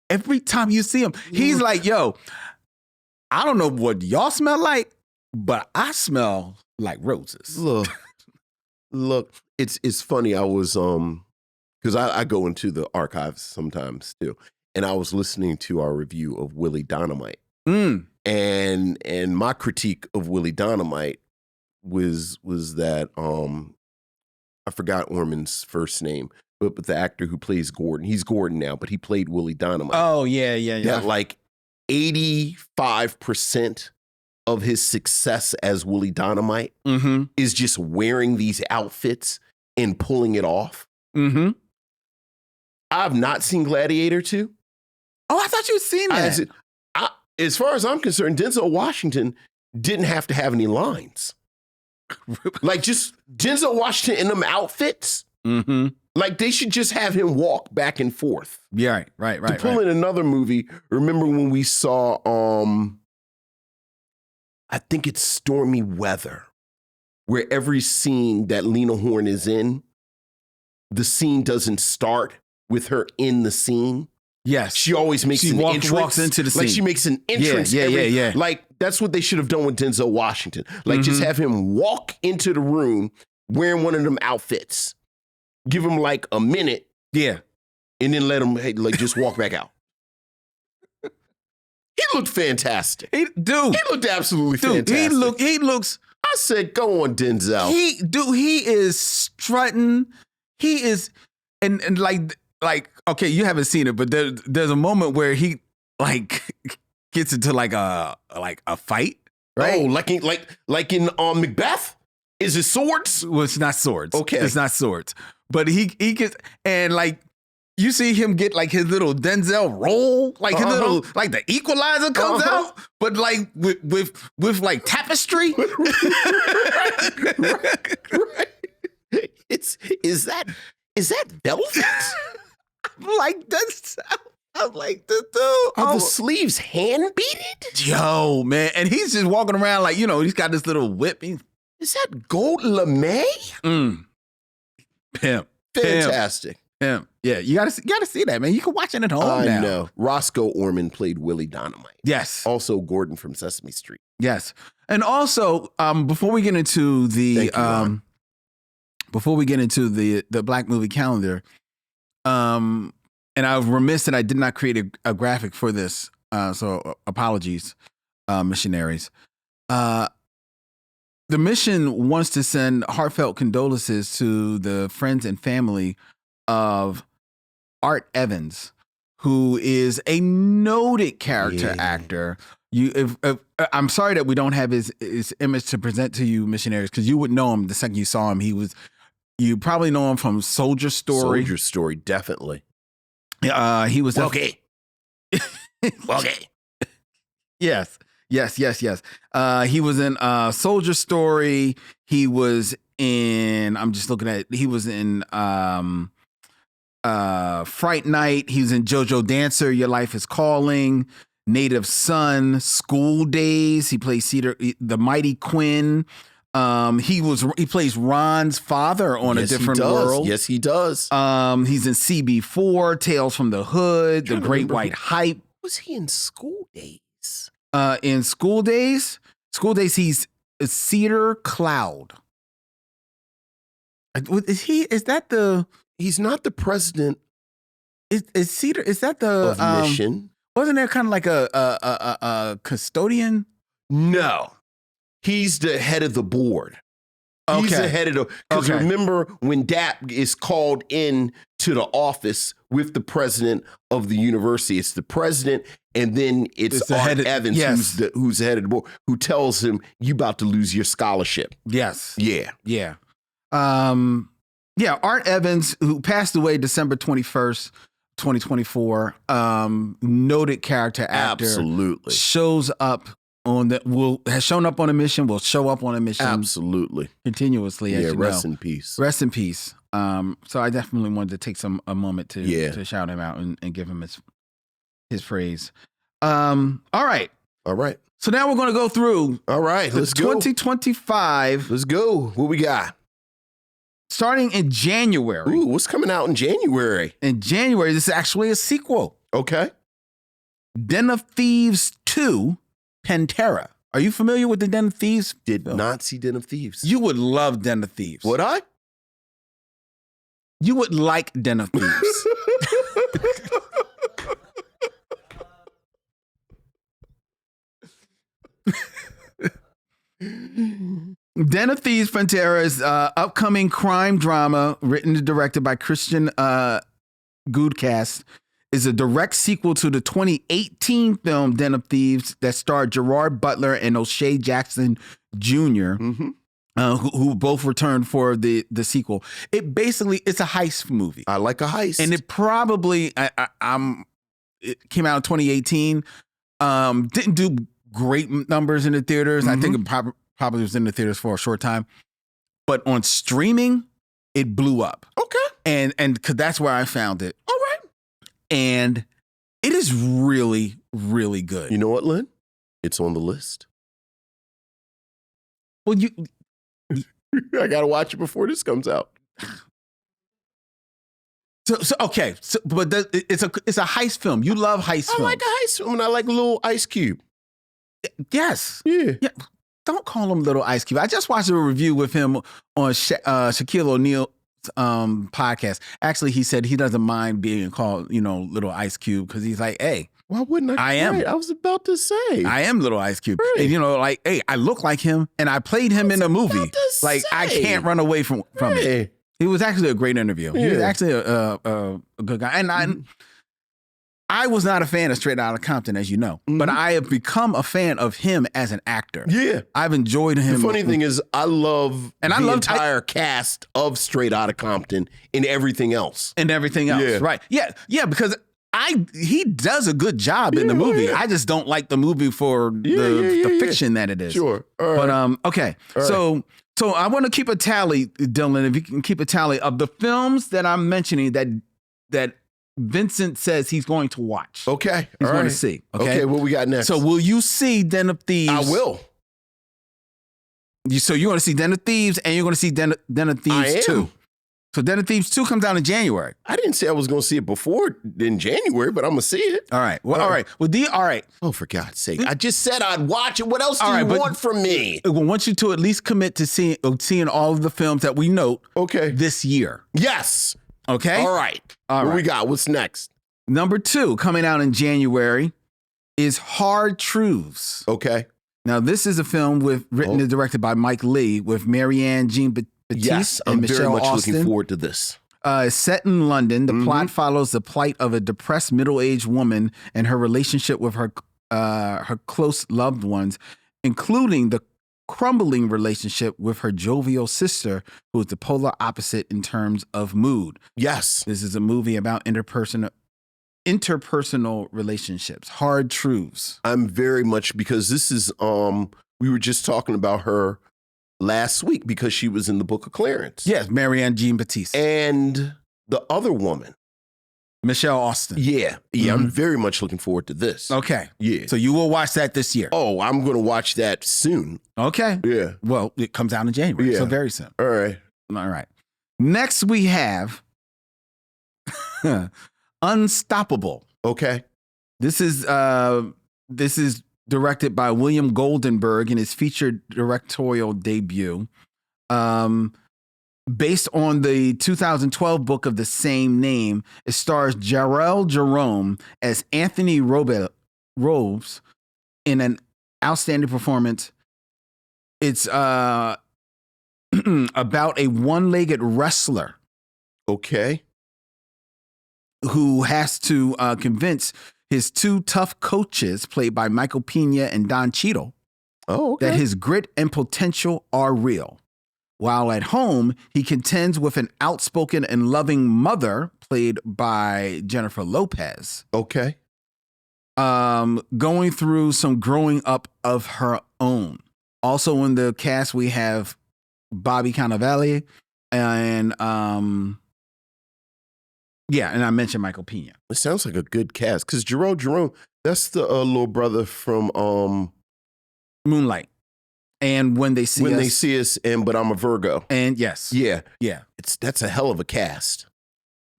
Every time you see him, he's like, "Yo, I don't know what y'all smell like, but I smell like roses." Look, it's funny. I was because I go into the archives sometimes too, and I was listening to our review of Willie Dynamite, and my critique of Willie Dynamite was that I forgot Orman's first name, but the actor who plays Gordon, he's Gordon now, but he played Willie Dynamite. Oh yeah. That like 85% of his success as Willie Dynamite is just wearing these outfits and pulling it off. I've not seen Gladiator 2. Oh, I thought you'd seen that. As far as I'm concerned, Denzel Washington didn't have to have any lines. Like just Denzel Washington in them outfits. Like they should just have him walk back and forth. Yeah, right. To pull in another movie, remember when we saw I think it's Stormy Weather, where every scene that Lena Horne is in, the scene doesn't start with her in the scene. Yes. She always makes an entrance. Walks into the scene. Like she makes an entrance. Yeah. Like that's what they should have done with Denzel Washington. Like just have him walk into the room wearing one of them outfits. Give him like a minute. Yeah. And then let him like just walk back out. He looked fantastic. He looked absolutely fantastic. He looks. I said, go on, Denzel. He is strutting. he is, and like okay, you haven't seen it, but there's a moment where he like gets into like a fight, right? Oh, like in Macbeth? Is it swords? Well, it's not swords. Okay. It's not swords. But he gets, and like, you see him get like his little Denzel roll, like his little, like the equalizer comes out, but like with like tapestry. Right. Is that velvet? Like that's, I'm like, the dude. Are the sleeves hand beaded? Yo, man. And he's just walking around like, he's got this little whip. Is that gold lame? Pimp. Fantastic. Pimp. Yeah, you gotta see that, man. You can watch it at home now. I know. Roscoe Orman played Willie Dynamite. Yes. Also Gordon from Sesame Street. Yes. And also, before we get into the Black movie calendar, and I was remiss that I did not create a graphic for this. So apologies, missionaries. The mission wants to send heartfelt condolences to the friends and family of Art Evans, who is a noted character actor. I'm sorry that we don't have his image to present to you, missionaries, because you would know him the second you saw him. You probably know him from Soldier Story. Soldier Story, definitely. He was okay. Okay. Yes. He was in Soldier Story. He was in, I'm just looking at, he was in Fright Night. He was in JoJo Dancer, Your Life is Calling, Native Son, School Days. He plays the Mighty Quinn. He plays Ron's father on A Different World. Yes, he does. He's in CB4, Tales from the Hood, The Great White Hype. Was he in School Days? In School Days, he's Cedar Cloud. Is that the? He's not the president. Is Cedar? Is that the of Mission? Wasn't there kind of like a custodian? No, he's the head of the board. He's the head of the, because remember when DAP is called in to the office with the president of the university, it's the president, and then it's Art Evans, who's the head of the board, who tells him, you about to lose your scholarship. Yes. Yeah. Art Evans, who passed away December 21st, 2024, noted character actor. Absolutely. Shows up has shown up on a mission, will show up on a mission. Absolutely. Continuously, as you know. Rest in peace. Rest in peace. So I definitely wanted to take a moment to shout him out and give him his praise. All right. So now we're going to go through. All right, let's go. 2025. Let's go. What we got? Starting in January. Ooh, what's coming out in January? In January, this is actually a sequel. Okay. Den of Thieves 2, Pantera. Are you familiar with the Den of Thieves? Did not see Den of Thieves. You would love Den of Thieves. Would I? You would like Den of Thieves. Den of Thieves, Pantera is upcoming crime drama written and directed by Christian Goodcast. Is a direct sequel to the 2018 film Den of Thieves that starred Gerard Butler and O'Shea Jackson Jr., who both returned for the sequel. It's a heist movie. I like a heist. And it probably, it came out in 2018. Didn't do great numbers in the theaters. I think it probably was in the theaters for a short time. But on streaming, it blew up. Okay. And cause that's where I found it. All right. And it is really, really good. You know what, Lynn? It's on the list. Well, I got to watch it before this comes out. Okay. But it's a heist film. You love heist films. I like a heist film, and I like Little Ice Cube. Yes. Yeah. Don't call him Little Ice Cube. I just watched a review with him on Shaquille O'Neal podcast. Actually, he said he doesn't mind being called, Little Ice Cube, because he's like, hey, why wouldn't I? I am. I was about to say I am Little Ice Cube. Right. And hey, I look like him, and I played him in a movie. Like, I can't run away from it. He was actually a great interview. He was Yeah. actually a good guy. And I was not a fan of Straight Outta Compton, as you know, but I have become a fan of him as an actor. Yeah. I've enjoyed him. The funny thing is, I love And the I love- entire cast of Straight Outta Compton and everything else. And everything else, Yeah. right? Yeah, because he does a good job in the movie. yeah. I just don't like the movie for the fiction that it is. Sure. All right. But okay, so I want to keep a tally, Dylan. If you can keep a tally of the films that I'm mentioning that Vincent says he's going to watch. Okay. He's all going right. to see. Okay, what we got next? So will you see Den of Thieves? I will. So you're going to see Den of Thieves, and you're going to see Den of Thieves 2. So Den of Thieves 2 comes out in January. I didn't say I was going to see it before in January, but I'm going to see it. All right. Well, all right. Well, all right. Oh, for God's sake. I just said I'd watch it. What else do All you right, but- want from me? I want you to at least commit to seeing all of the films that we note Okay. this year. Yes. Okay? All right. All what right. we got? What's next? Number 2, coming out in January, is Hard Truths. Okay. Now, this is a film written and directed by Mike Lee with Marianne Jean Batiste Yes, and I'm Michelle very much Austin. looking forward to this. It's set in London. The plot follows the plight of a depressed middle-aged woman and her relationship with her close loved ones, including the crumbling relationship with her jovial sister, who is the polar opposite in terms of mood. Yes. This is a movie about interpersonal relationships, hard truths. I'm very much, because this is we were just talking about her last week because she was in the Book of Clarence. Yes, Marianne Jean Batiste. And the other woman. Michelle Austin. Yeah. I'm very much looking forward to this. Okay. Yeah. So you will watch that this year. Oh, I'm going to watch that soon. Okay. Yeah. Well, it comes out in January, so Yeah. very soon. All right. All right. Next we have Unstoppable. Okay. This is directed by William Goldenberg in his featured directorial debut. Based on the 2012 book of the same name, it stars Jarrell Jerome as Anthony Robes in an outstanding performance. It's about a one-legged wrestler Okay. who has to convince his 2 tough coaches, played by Michael Pena and Don Cheadle, Oh, okay. that his grit and potential are real. While at home, he contends with an outspoken and loving mother, played by Jennifer Lopez, Okay. going through some growing up of her own. Also in the cast, we have Bobby Cannavale and and I mentioned Michael Pena. It sounds like a good cast because Jerome, that's the little brother from Moonlight. And When They See When Us. They See Us, but I'm a Virgo. And yes. Yeah. Yeah. That's a hell of a cast.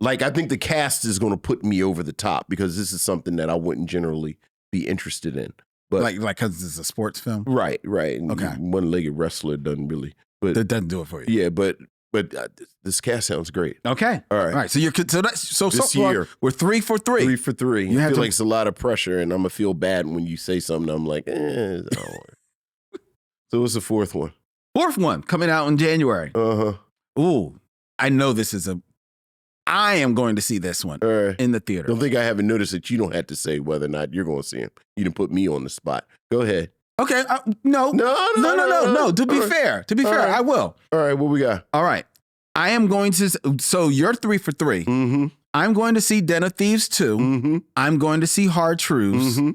Like, I think the cast is going to put me over the top because this is something that I wouldn't generally be interested in. But Like because it's a sports film? right. And Okay. One-legged wrestler doesn't really. But That doesn't do it for you. yeah, but this cast sounds great. Okay. All right. All right. So so This far, year. we're 3 for 3. 3 for 3. You I have feel to- like it's a lot of pressure, and I'm going to feel bad when you say something. I'm like, it don't work. So what's the 4th one? 4th one coming out in January. Uh-huh. Ooh, I know this is I am going to see this one All right. in the theater. Don't think I haven't noticed that you don't have to say whether or not you're going to see him. You didn't put me on the spot. Go ahead. Okay. No. No. To be All right. fair, All right. I will. All right, what we got? All right. I am going to. So you're 3 for 3. Mm-hmm. I'm going to see Den of Thieves 2. Mm-hmm. I'm going to see Hard Truths. Mm-hmm.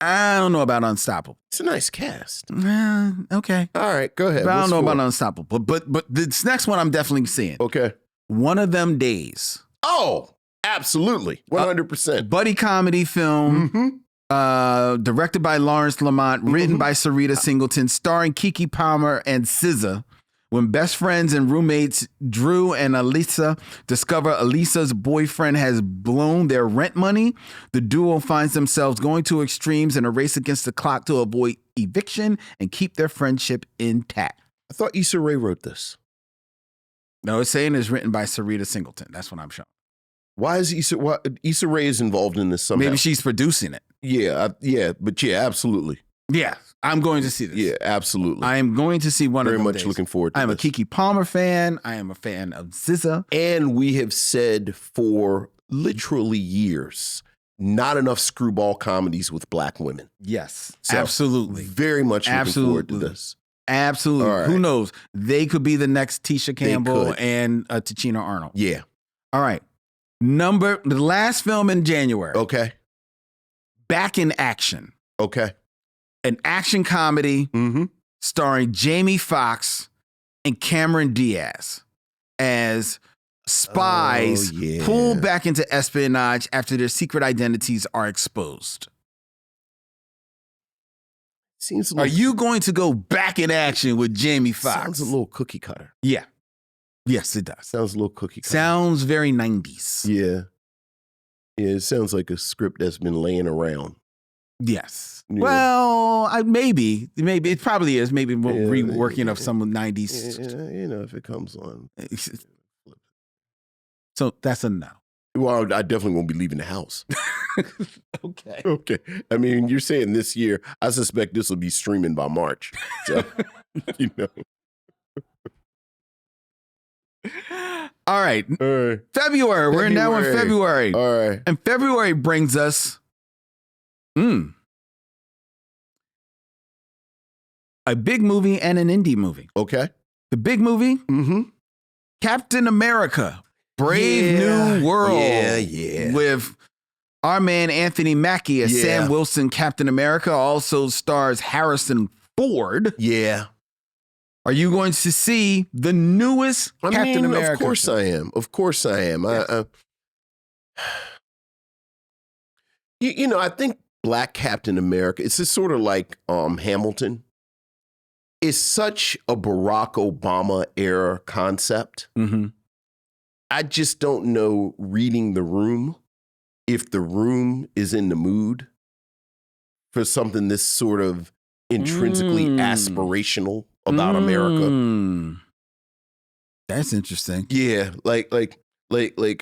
I don't know about Unstoppable. It's a nice cast. Okay. All right, go ahead. But I don't What's know for? about Unstoppable. But this next one I'm definitely seeing. Okay. One of Them Days. Oh, absolutely. 100%. Buddy comedy film. Mm-hmm. Directed by Lawrence Lamont, written by Sarita Singleton, starring Keke Palmer and SZA. When best friends and roommates Drew and Elisa discover Elisa's boyfriend has blown their rent money, the duo finds themselves going to extremes in a race against the clock to avoid eviction and keep their friendship intact. I thought Issa Rae wrote this. No, it's saying it's written by Sarita Singleton. That's what I'm showing. Why is Issa Rae is involved in this somehow? Maybe she's producing it. Yeah, but yeah, absolutely. Yeah, I'm going to see this. Yeah, absolutely. I am going to see one Very of them much days. looking forward to I am this. a Keke Palmer fan. I am a fan of SZA. And we have said for literally years, not enough screwball comedies with black women. Yes, So, absolutely. Very much looking forward to this. Absolutely. All right. Who knows? They could be the next Tisha Campbell could. and Tichina Arnold. Yeah. All right. The last film in January. Okay. Back in Action. Okay. An action comedy starring Jamie Foxx and Cameron Diaz as spies pulled back into espionage after their secret identities are exposed. Are you going to go back in action with Jamie Foxx? Sounds a little cookie cutter. Yeah. Yes, it does. Sounds a little cookie cutter. Sounds very 90s. Yeah. Yeah, it sounds like a script that's been laying around. Yes. Yeah. Well, maybe it probably is. Maybe reworking of some 90s. Yeah, if it comes on. So that's a no. Well, I definitely won't be leaving the house. Okay. Okay. I mean, you're saying this year. I suspect this will be streaming by March. So, All right. All right. February. We're now in February. All right. And February brings us a big movie and an indie movie. Okay. The big movie, Captain America, Brave New World. Yeah. With our man Anthony Mackie as Sam Wilson, Captain America, also stars Harrison Ford. Yeah. Are you going to see the newest Captain America? Of course I am. Of course I am. Yes. I think Black Captain America, it's just sort of like Hamilton. It's such a Barack Obama era concept. I just don't know, reading the room, if the room is in the mood for something this sort of intrinsically aspirational about America. That's interesting. Yeah, like I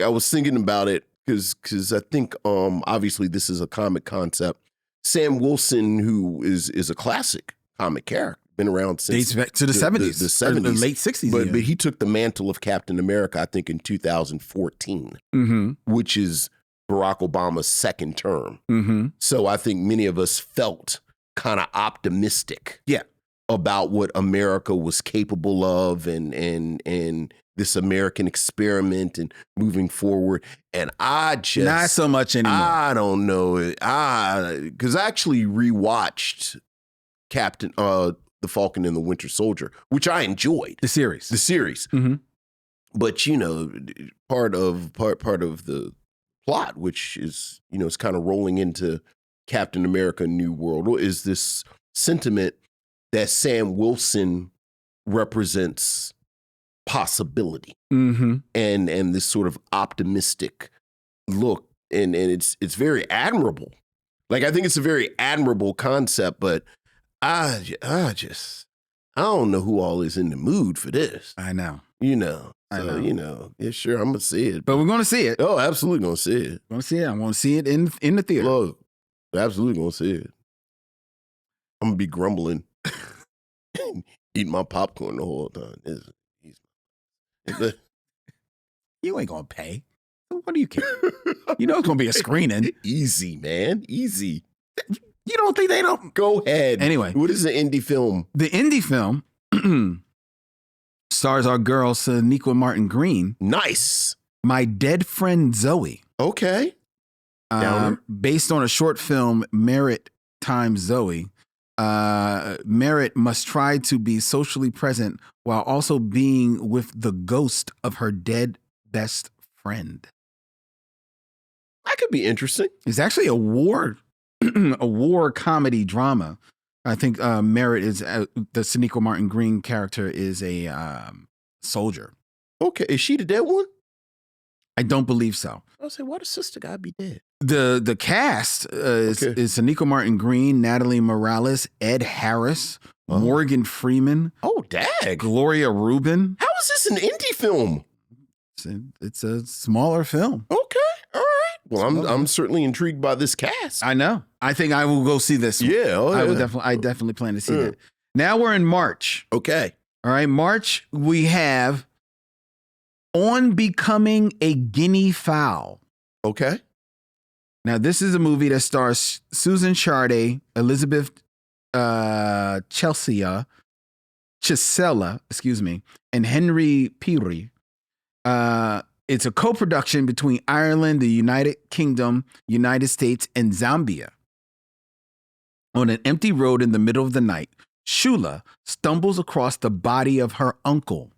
was thinking about it because I think obviously this is a comic concept. Sam Wilson, who is a classic comic character, been around since dates back to the 70s, the 70s, the late 60s. But he took the mantle of Captain America, I think, in 2014, which is Barack Obama's second term. So I think many of us felt kind of optimistic. Yeah. About what America was capable of and this American experiment and moving forward. And I just... Not so much anymore. I don't know. Because I actually rewatched The Falcon and the Winter Soldier, which I enjoyed. The series. But, part of the plot, which is, is kind of rolling into Captain America New World, is this sentiment that Sam Wilson represents possibility and this sort of optimistic look. And it's very admirable. Like, I think it's a very admirable concept, but I don't know who all is in the mood for this. I know. Yeah, sure, I'm going to see it. But we're going to see it. Oh, absolutely going to see it. Going to see it. I'm going to see it in the theater. Look, absolutely going to see it. I'm going to be grumbling. Eating my popcorn the whole time. You ain't gonna pay. What do you care? You know it's gonna be a screening. Easy, man. Easy. You don't think they don't? Go ahead. Anyway. What is the indie film? The indie film stars our girl, Sonequa Martin Green. Nice. My Dead Friend Zoe. Okay. Based on a short film, Merritt times Zoe. Merritt must try to be socially present while also being with the ghost of her dead best friend. That could be interesting. It's actually a war comedy drama. I think Merritt is the Sonequa Martin Green character is a soldier. Okay, is she the dead one? I don't believe so. I was saying, why the sister gotta be dead? The cast is Sonequa Martin Green, Natalie Morales, Ed Harris, Morgan Freeman. Oh, dag. Gloria Rubin. How is this an indie film? It's a smaller film. Okay, all right. Well, I'm certainly intrigued by this cast. I know. I think I will go see this one. Yeah, I definitely plan to see that. Now we're in March. Okay. All right, March, we have On Becoming a Guinea Fowl. Okay. Now, this is a movie that stars Susan Sharday, Elizabeth Chisella, and Henry Peary. It's a co-production between Ireland, the United Kingdom, United States, and Zambia. On an empty road in the middle of the night, Shula stumbles across the body of her uncle.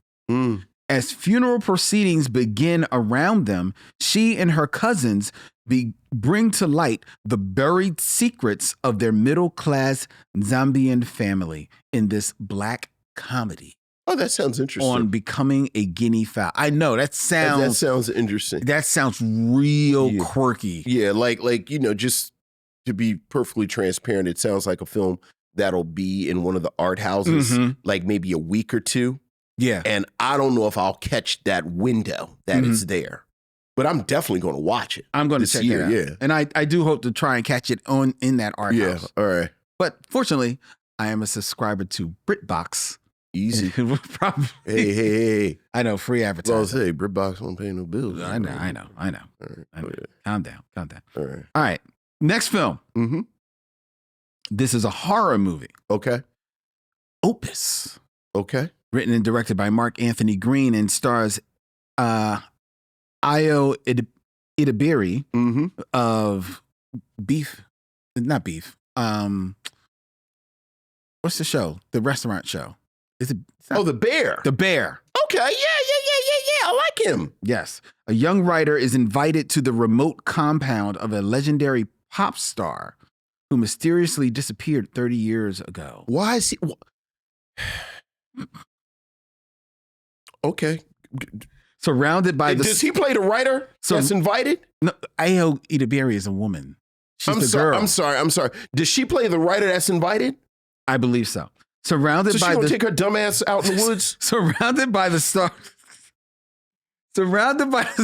As funeral proceedings begin around them, she and her cousins bring to light the buried secrets of their middle-class Zambian family in this black comedy. Oh, that sounds interesting. On Becoming a Guinea Fowl. I know that sounds interesting. That sounds real quirky. Yeah, like just to be perfectly transparent, it sounds like a film that'll be in one of the art houses, like maybe a week or two. Yeah. And I don't know if I'll catch that window that it's there. But I'm definitely going to watch it. I'm going to check it out. Yeah. And I do hope to try and catch it in that art house. Yeah, all right. But fortunately, I am a subscriber to BritBox. Easy. Probably. Hey. I know, free advertising. Well, I'll say BritBox won't pay no bills. I know. All right. Calm down. All right. All right. Next film. This is a horror movie. Okay. Opus. Okay. Written and directed by Mark Anthony Green and stars Ayo Idibiri of not Beef. What's the show? The restaurant show. The Bear. The Bear. Okay. Yeah. I like him. Yes. A young writer is invited to the remote compound of a legendary pop star who mysteriously disappeared 30 years ago. Why is he? Okay. Surrounded by Does he play the writer that's invited? No, Ayo Idibiri is a woman. She's the girl. I'm sorry. Does she play the writer that's invited? I believe so. Surrounded so by she gonna take her dumb ass out in the woods? Surrounded by the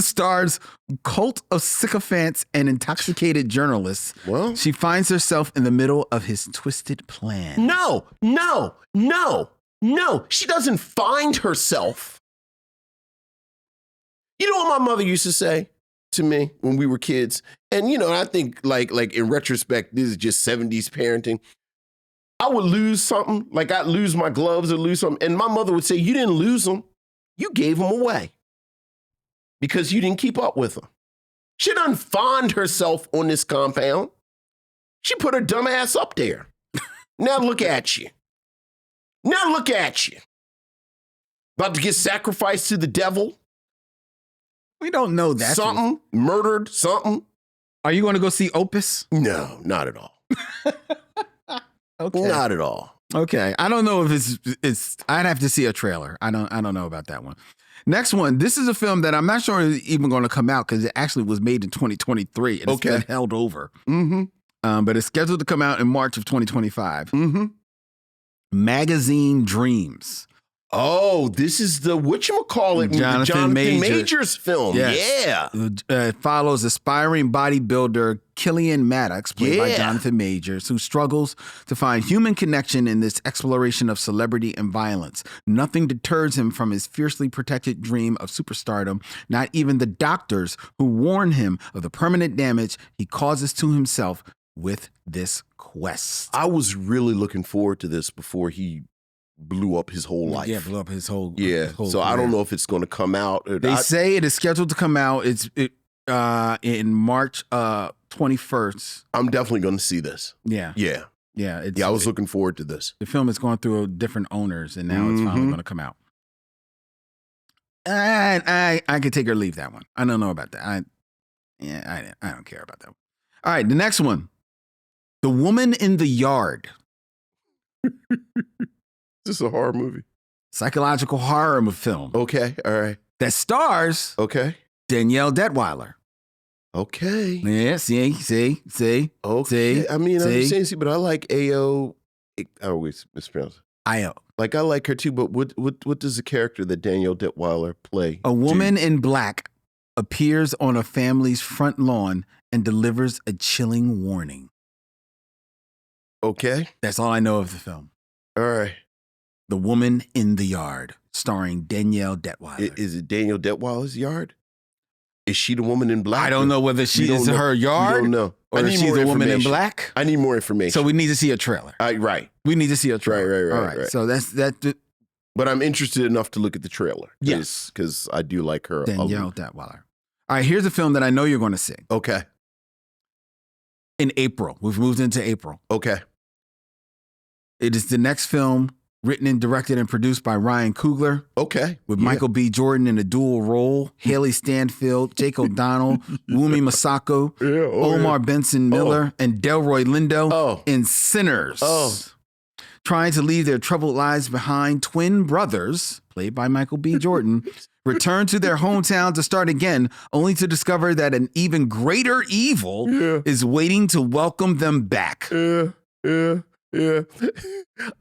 stars, cult of sycophants and intoxicated journalists. Well, she finds herself in the middle of his twisted plan. No. She doesn't find herself. You know what my mother used to say to me when we were kids? And, I think like in retrospect, this is just 70s parenting. I would lose something, like I'd lose my gloves or lose something. And my mother would say, you didn't lose them. You gave them away because you didn't keep up with them. She doesn't find herself on this compound. She put her dumb ass up there. Now look at you. About to get sacrificed to the devil. We don't know that. Something, murdered, something. Are you going to go see Opus? No, not at all. Okay. Not at all. Okay. I don't know if it's I'd have to see a trailer. I don't know about that one. Next one. This is a film that I'm not sure is even going to come out because it actually was made in 2023 and it's been held over. But it's scheduled to come out in March of 2025. Magazine Dreams. Oh, this is the whatchamacallit, Jonathan Majors film. Yes. Yeah. It follows aspiring bodybuilder Killian Maddox, played by Jonathan Majors, who struggles to find human connection in this exploration of celebrity and violence. Nothing deters him from his fiercely protected dream of superstardom, not even the doctors who warn him of the permanent damage he causes to himself with this quest. I was really looking forward to this before he blew up his whole life. Yeah, blew up his whole his whole career. I don't know if it's going to come out. They say it is scheduled to come out. It's in March 21st. I'm definitely going to see this. Yeah. I was looking forward to this. The film is going through different owners, and now it's finally going to come out. I could take or leave that one. I don't know about that. I don't care about that one. All right, the next one, The Woman in the Yard. This is a horror movie. Psychological horror film. Okay, all right. That stars Danielle Detweiler. Okay. Yeah, see. Okay. I mean, I'm saying, but I like Ayo. I always mispronounce it. Ayo. Like, I like her too, but what does the character that Danielle Detweiler play? A woman in black appears on a family's front lawn and delivers a chilling warning. Okay. That's all I know of the film. All right. The Woman in the Yard, starring Danielle Detweiler. Is it Danielle Detweiler's yard? Is she the woman in black? I don't know whether she is her yard. We don't know. Or if she's a woman in black. I need more information. So we need to see a trailer. Right. We need to see a trailer. Right. All right. So that's that. But I'm interested enough to look at the trailer. Yes. Because I do like her. Danielle Detweiler. All right, here's a film that I know you're going to see. Okay. In April. We've moved into April. Okay. It is the next film written and directed and produced by Ryan Coogler. Okay. With Michael B. Jordan in a dual role, Haley Stanfield, Jake O'Donnell, Wumi Masako, Omar Benson Miller, and Delroy Lindo in Sinners. Trying to leave their troubled lives behind, twin brothers, played by Michael B. Jordan, return to their hometown to start again, only to discover that an even greater evil is waiting to welcome them back. Yeah.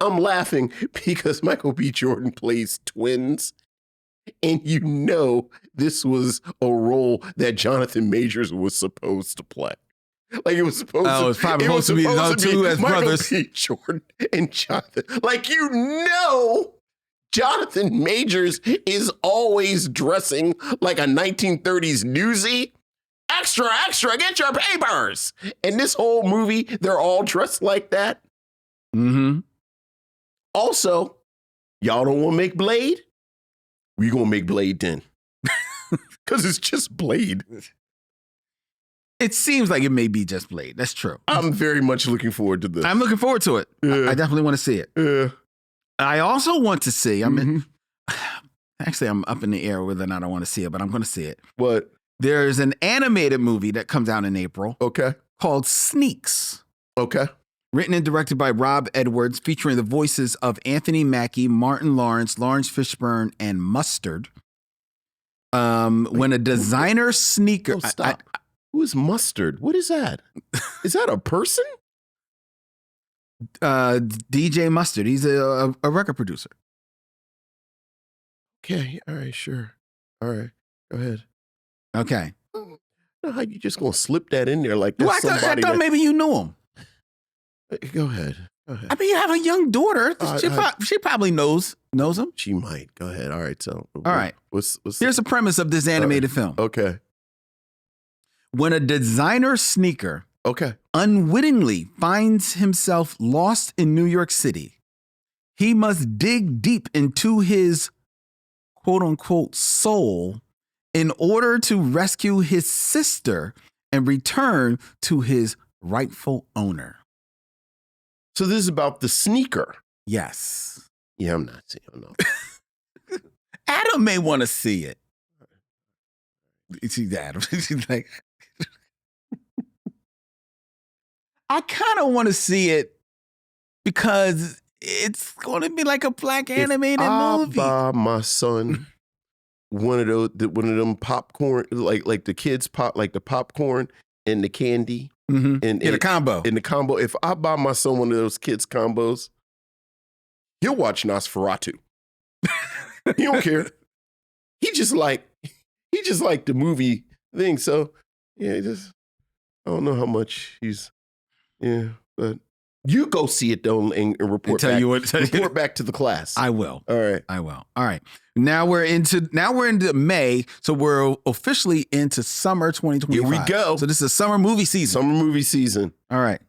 I'm laughing because Michael B. Jordan plays twins. And you know this was a role that Jonathan Majors was supposed to play. Like it was supposed to. It's probably supposed to be those two as Michael brothers. B. Jordan and Jonathan. Like you know, Jonathan Majors is always dressing like a 1930s newsie. Extra, get your papers. And this whole movie, they're all dressed like that. Mm-hmm. Also, y'all don't want to make Blade? We gonna make Blade then. Because it's just Blade. It seems like it may be just Blade. That's true. I'm very much looking forward to this. I'm looking forward to it. I definitely want to see it. Yeah. I also want to see, actually, I'm up in the air whether or not I want to see it, but I'm going to see it. What? There's an animated movie that comes out in April. Okay. Called Sneaks. Okay. Written and directed by Rob Edwards, featuring the voices of Anthony Mackie, Martin Lawrence, Lawrence Fishburne, and Mustard. When a designer sneaker... Oh, stop. Who is Mustard? What is that? Is that a person? DJ Mustard. He's a record producer. Okay. All right. Sure. All right. Go ahead. Okay. I don't know how you just gonna slip that in there like that's Well, I thought maybe you knew him. Go ahead. I mean, you have a young daughter. She probably knows him. She might. Go ahead. All right. So. All right. What's Here's the premise of this animated film. Okay. When a designer sneaker unwittingly finds himself lost in New York City, he must dig deep into his quote unquote soul in order to rescue his sister and return to his rightful owner. So this is about the sneaker. Yes. Yeah, I'm not seeing it. Adam may want to see it. See Adam. She's like, I kind of want to see it because it's going to be like a black animated movie. My son, one of them popcorn, like the kids pop, like the popcorn and the candy, in a combo. In the combo, if I buy my son one of those kids combos, he'll watch Nosferatu. He don't care. He just like the movie thing. So yeah, I don't know how much he's. Yeah, but you go see it though and report back. Report back to the class. I will. All right. I will. All right. Now we're into May, so we're officially into summer 2025. Here we go. So this is a summer movie season. Summer movie season. All right.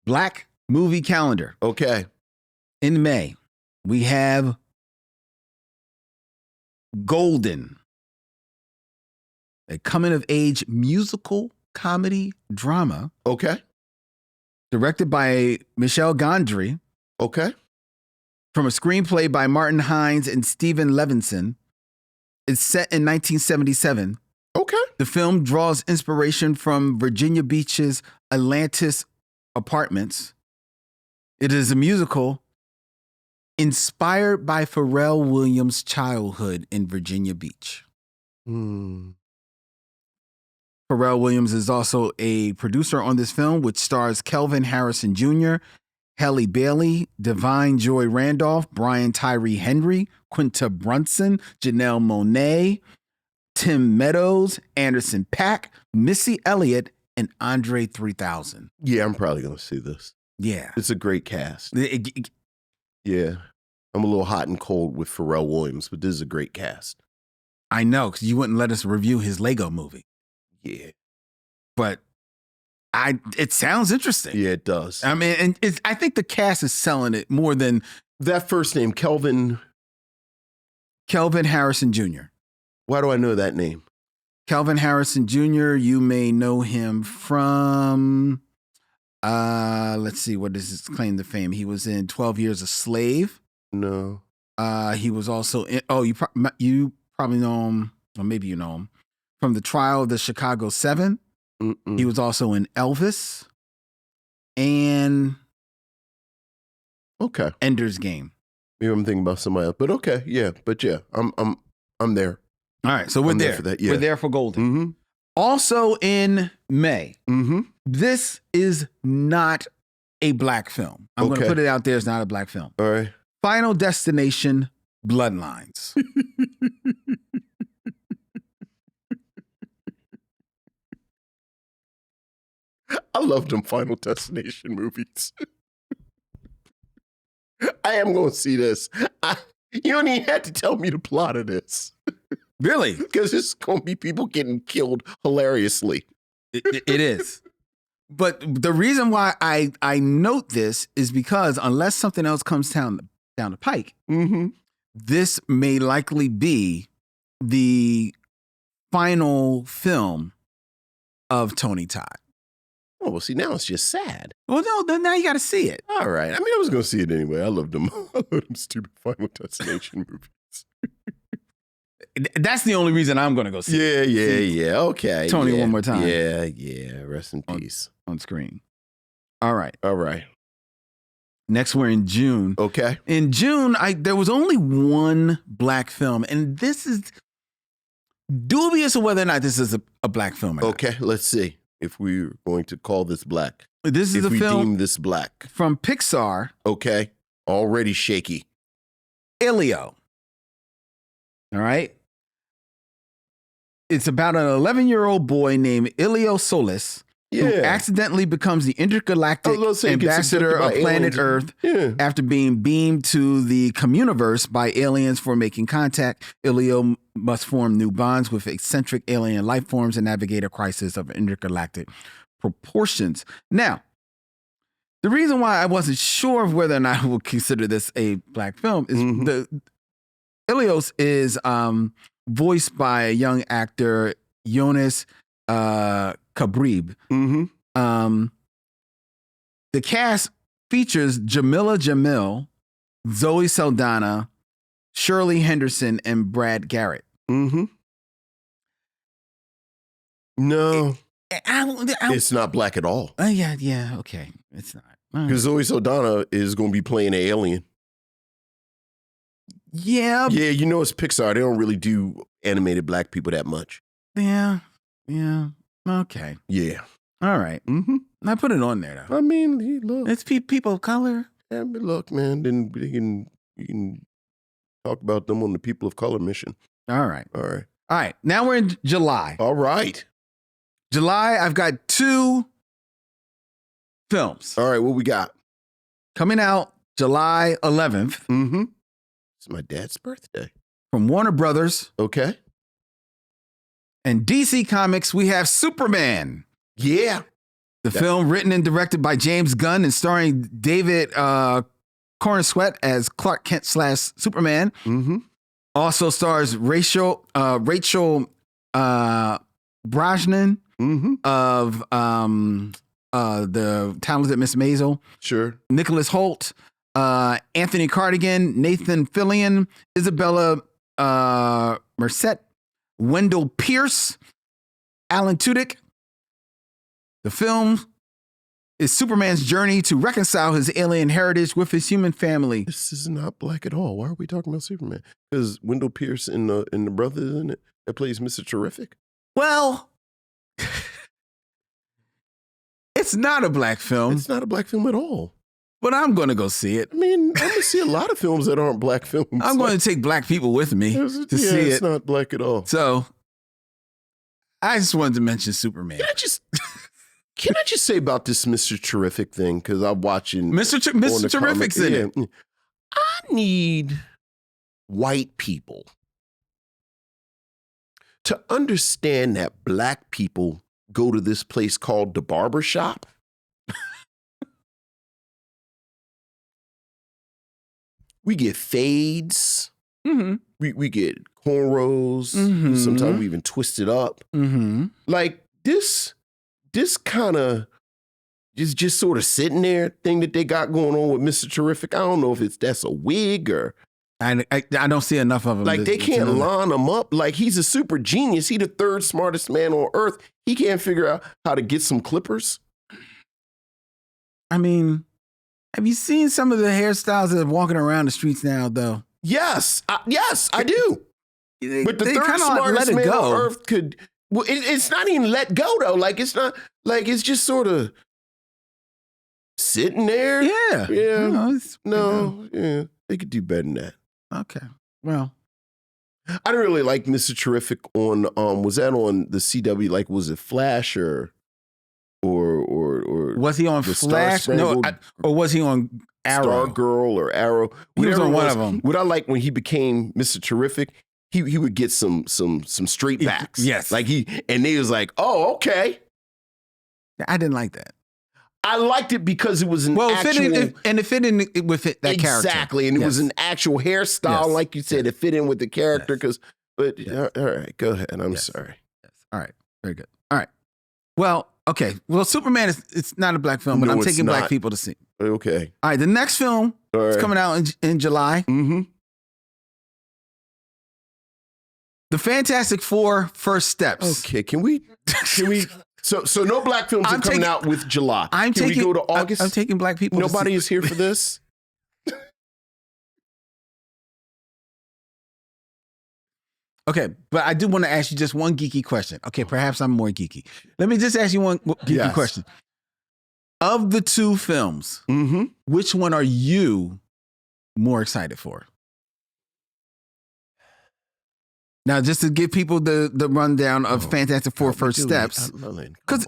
Black movie calendar. Okay. In May, we have Golden, a coming-of-age musical comedy drama. Okay. Directed by Michelle Gondry. Okay. From a screenplay by Martin Hines and Stephen Levinson. It's set in 1977. Okay. The film draws inspiration from Virginia Beach's Atlantis apartments. It is a musical inspired by Pharrell Williams' childhood in Virginia Beach. Pharrell Williams is also a producer on this film, which stars Kelvin Harrison Jr., Halle Bailey, Divine Joy Randolph, Brian Tyree Henry, Quinta Brunson, Janelle Monáe, Tim Meadows, Anderson .Paak, Missy Elliott, and Andre 3000. Yeah, I'm probably going to see this. Yeah. It's a great cast. Yeah. I'm a little hot and cold with Pharrell Williams, but this is a great cast. I know, because you wouldn't let us review his Lego movie. Yeah. But it sounds interesting. Yeah, it does. I mean, and I think the cast is selling it more than... That first name, Kelvin Harrison Jr. Why do I know that name? Kelvin Harrison Jr., you may know him from, let's see, what is his claim to fame? He was in 12 Years a Slave. No. He was also in, you probably know him, or maybe you know him, from The Trial of the Chicago 7. He was also in Elvis and Ender's Game. Maybe I'm thinking about somebody else, but okay, yeah, I'm there. All right, so we're there for that. Yeah. We're there for Golden. Also in May, this is not a black film. I'm going to put it out there. It's not a black film. All right. Final Destination: Bloodlines. I love them Final Destination movies. I am going to see this. You don't even have to tell me the plot of this. Really? Because it's going to be people getting killed hilariously. It is. But the reason why I note this is because unless something else comes down the pike, this may likely be the final film of Tony Todd. Oh, well, see, now it's just sad. Well, no, then now you got to see it. All right. I mean, I was going to see it anyway. I love them. I love them stupid Final Destination movies. That's the only reason I'm going to go see it. Yeah. Okay. Tony, one more time. Yeah. Rest in peace. On screen. All right. Next, we're in June. Okay. In June, there was only one black film, and this is dubious of whether or not this is a black film or not. Okay, let's see if we're going to call this black. This is if a film deem this black. From Pixar. Okay. Already shaky. Elio. All right. It's about an 11-year-old boy named Elio Solis who accidentally becomes the intergalactic ambassador of planet Earth after being beamed to the communiverse by aliens for making contact. Elio must form new bonds with eccentric alien life forms and navigate a crisis of intergalactic proportions. Now, the reason why I wasn't sure of whether or not I would consider this a black film is Ilios is voiced by a young actor, Jonas Kabrib. The cast features Jamila Jamil, Zoe Saldana, Shirley Henderson, and Brad Garrett. No, it's not black at all. Yeah, okay. It's not. Because Zoe Saldana is going to be playing an alien. Yeah, you know it's Pixar. They don't really do animated black people that much. Yeah. Okay. Yeah. All right. I put it on there though. I mean, look, it's people of color. Yeah, but look, man. Then you can talk about them on the People of Color mission. All right. Now we're in July. All right. July. I've got 2 films. All right. What we got coming out July 11th? It's my dad's birthday. From Warner Brothers. Okay. And DC Comics, we have Superman. Yeah. The film written and directed by James Gunn and starring David Corenswet as Clark Kent / Superman. Also stars Rachel Brosnan of the Talented Miss Maisel. Sure. Nicholas Hoult, Anthony Cardigan, Nathan Fillion, Isabella Merced, Wendell Pierce, Alan Tudyk. The film is Superman's journey to reconcile his alien heritage with his human family. This is not black at all. Why are we talking about Superman? Because Wendell Pierce and the brother in it that plays Mr. Terrific. Well, it's not a black film. It's not a black film at all. But I'm going to go see it. I mean, I'm going to see a lot of films that aren't black films. I'm going to take black people with me to see it. It's not black at all. So I just wanted to mention Superman. Can I just say about this Mr. Terrific thing? Because I'm watching Mr. Terrific's in it. I need white people to understand that black people go to this place called the barber shop. We get fades. Mm-hmm. We get cornrows. Mm-hmm. Sometimes we even twist it up. Mm-hmm. Like this kind of just sort of sitting there thing that they got going on with Mr. Terrific. I don't know if that's a wig or I don't see enough of him. like they can't line him up. Like he's a super genius. He the third smartest man on earth. He can't figure out how to get some clippers. I mean, have you seen some of the hairstyles that are walking around the streets now, though? Yes, I do. But the third smartest man on earth could. Well, it's not even let go though. Like it's not like it's just sort of sitting there. Yeah. Yeah. They could do better than that. Okay. Well, I didn't really like Mr. Terrific on. Was that on the CW? Like, was it Flash or was he on Flash? No, or was he on Arrow? Stargirl or Arrow? He was on one of them. What I like when he became Mr. Terrific, he would get some straight backs. Yes, like they was like, oh, okay. I didn't like that. I liked it because it was an actual... it fit in with that character. Exactly, and it was an actual hairstyle, like you said, it fit in with the character. All right, go ahead. I'm sorry. Yes. All right, very good. All right. Well, okay. Well, Superman it's not a black film, but I'm taking black people to see. Okay. All right, the next film is coming out in July. Mm-hmm. The Fantastic Four: First Steps. Okay, can we? So no black films are coming out with July. Can we go to August? I'm taking black people. Nobody is here for this. Okay, but I do want to ask you just one geeky question. Okay, perhaps I'm more geeky. Let me just ask you one geeky question. Of the two films, which one are you more excited for? Now, just to give people the rundown of Fantastic Four: First Steps,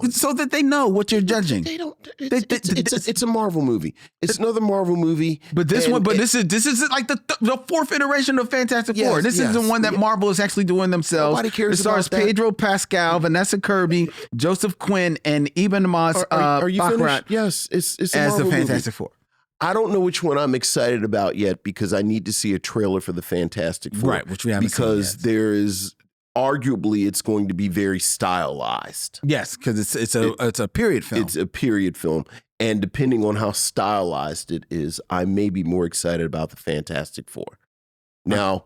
so that they know what you're judging. They don't. It's a Marvel movie. It's another Marvel movie. But this is like the fourth iteration of Fantastic Four. This is the one that Marvel is actually doing themselves. Nobody cares about that. It stars Pedro Pascal, Vanessa Kirby, Joseph Quinn, and Eben Moss. Are you finished? Yes, it's a as Marvel the Fantastic movie. Four. I don't know which one I'm excited about yet because I need to see a trailer for the Fantastic Four. Right, which we haven't seen because there is arguably it's going to be very stylized. Yes, because it's a period film. It's a period film, and depending on how stylized it is, I may be more excited about the Fantastic Four. Now,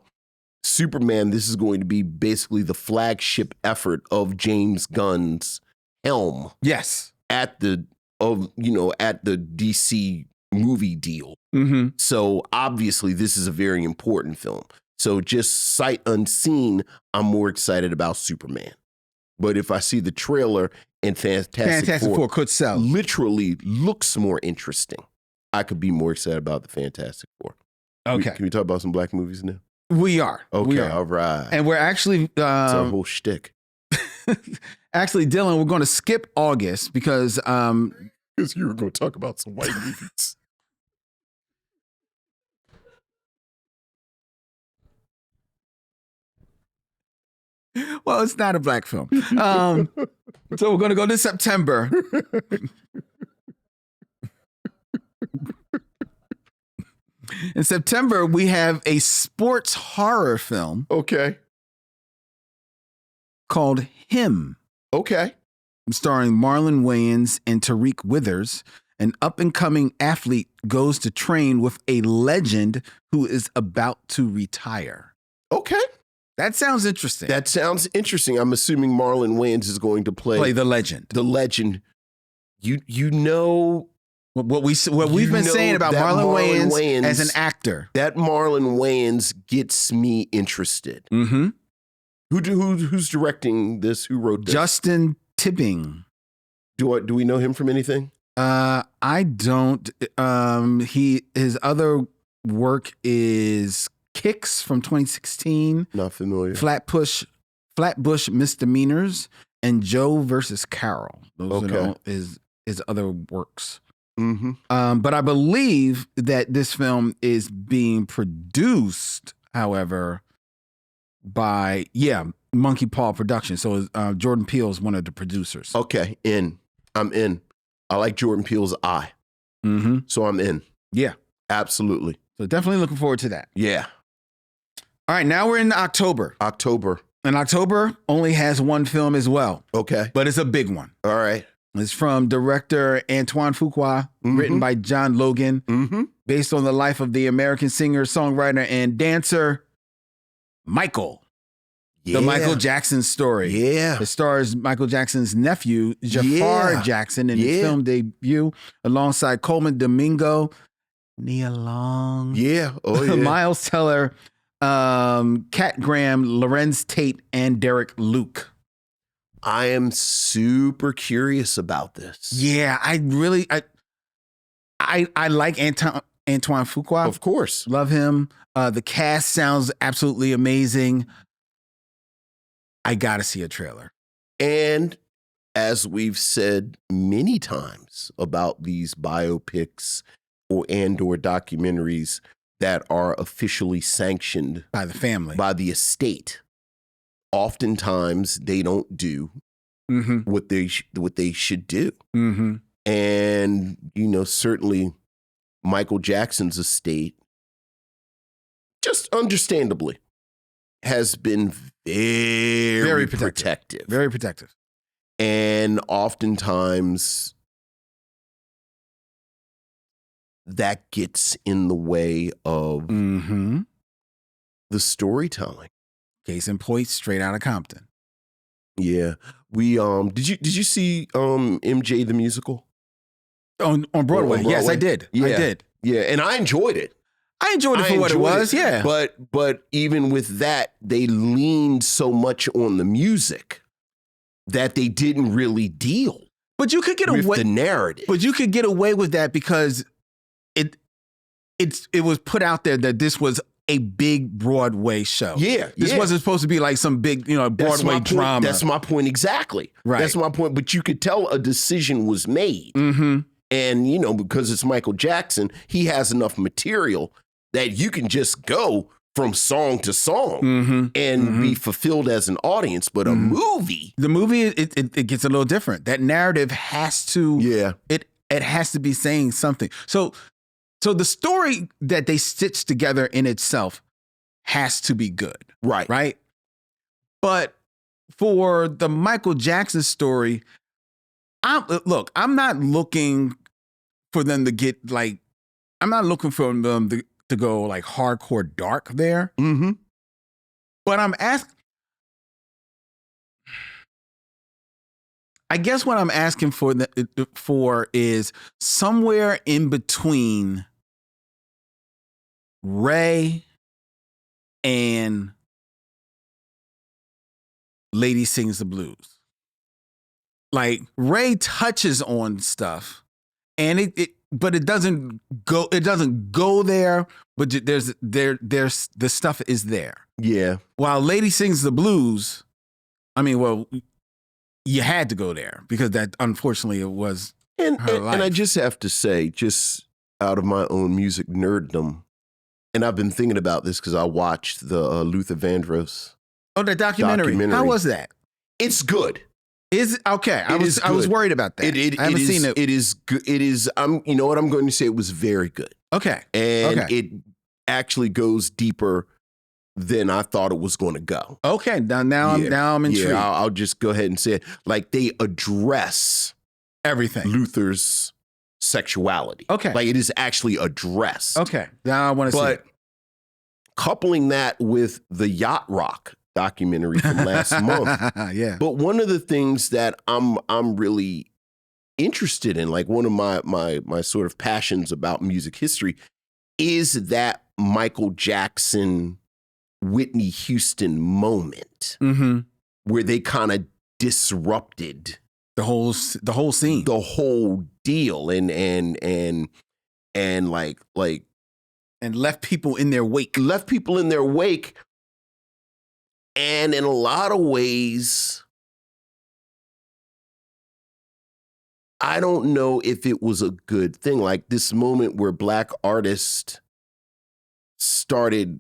Superman, this is going to be basically the flagship effort of James Gunn's helm. Yes, at the DC movie deal. Mm-hmm. So obviously this is a very important film. So just sight unseen, I'm more excited about Superman. But if I see the trailer and Fantastic Four could sell, literally looks more interesting, I could be more excited about the Fantastic Four. Okay. Can we talk about some black movies now? We are. Okay, we are. All right. And we're actually... it's our whole shtick. Actually, Dylan, we're going to skip August because... Because you were going to talk about some white movies. Well, it's not a black film. So we're going to go to September. In September, we have a sports horror film. Okay. Called Him. Okay. Starring Marlon Wayans and Tariq Withers. An up-and-coming athlete goes to train with a legend who is about to retire. Okay. That sounds interesting. That sounds interesting. I'm assuming Marlon Wayans is going to play the legend. The legend. You know what we've been saying about Marlon Wayans as an actor. That Marlon Wayans gets me interested. Mm-hmm. Who's directing this? Who wrote this? Justin Tipping. Do we know him from anything? I don't. His other work is Kicks from 2016. Not familiar. Flatbush Misdemeanors and Joe versus Carol. Those Okay. are his other works. Mm-hmm. But I believe that this film is being produced, however, by Monkey Paw Productions. So Jordan Peele is one of the producers. Okay, I'm in. I like Jordan Peele's eye. Mm-hmm. So I'm in. Yeah. Absolutely. So definitely looking forward to that. Yeah. All right, now we're in October. And October only has one film as well. Okay. But it's a big one. All right. It's from director Antoine Fuqua, written by John Logan, based on the life of the American singer, songwriter, and dancer Micheaux. Yeah. The Michael Jackson story. Yeah. It stars Michael Jackson's nephew, Jafar Jackson, in his film debut, alongside Coleman Domingo, Nia Long, Miles Teller, Kat Graham, Lorenz Tate, and Derek Luke. I am super curious about this. Yeah, I like Antoine Fuqua. Of course. Love him. The cast sounds absolutely amazing. I got to see a trailer. And as we've said many times about these biopics or documentaries that are officially sanctioned by the family, by the estate, oftentimes they don't do what they should do. And, certainly Michael Jackson's estate, just understandably, has been very protective. Very protective. And oftentimes that gets in the way of the storytelling. Case in point, Straight Outta Compton. Yeah. We did you see MJ the musical? On Broadway. Yes, I did. Yeah. I did. Yeah, and I enjoyed it. I enjoyed it for what it was, yeah. But even with that, they leaned so much on the music that they didn't really deal. But you could get with away the narrative. But you could get away with that because it was put out there that this was a big Broadway show. Yeah. This wasn't supposed to be like some big, Broadway drama. That's my point exactly. Right. That's my point. But you could tell a decision was made. And, because it's Michael Jackson, he has enough material that you can just go from song to song and be fulfilled as an audience. But a movie. The movie, it gets a little different. That narrative has to, it has to be saying something. So the story that they stitch together in itself has to be good. Right. Right. But for the Michael Jackson story, I'm not looking for them to get I'm not looking for them to go like hardcore dark there. But I guess what I'm asking for is somewhere in between Ray and Lady Sings the Blues. Like Ray touches on stuff, and but it doesn't go there. But there's the stuff is there. Yeah. While Lady Sings the Blues, I mean, well, you had to go there because that unfortunately it was her life. And I just have to say, just out of my own music nerddom, and I've been thinking about this because I watched the Luther Vandross. Oh, the documentary. How was that? It's good. Is okay. I was worried about that. I haven't seen it. It is good. It is. You know what I'm going to say? It was very good. Okay. And it actually goes deeper than I thought it was going to go. Okay. Now I'm intrigued. Yeah, I'll just go ahead and say it. Like they address everything. Luther's sexuality. Okay. Like it is actually addressed. Okay. Now I want to see it. But coupling that with the Yacht Rock documentary from last month. Yeah. But one of the things that I'm really interested in, like one of my sort of passions about music history, is that Michael Jackson, Whitney Houston moment where they kind of disrupted the whole scene, the whole deal, and left people in their wake. And in a lot of ways, I don't know if it was a good thing. Like this moment where Black artists started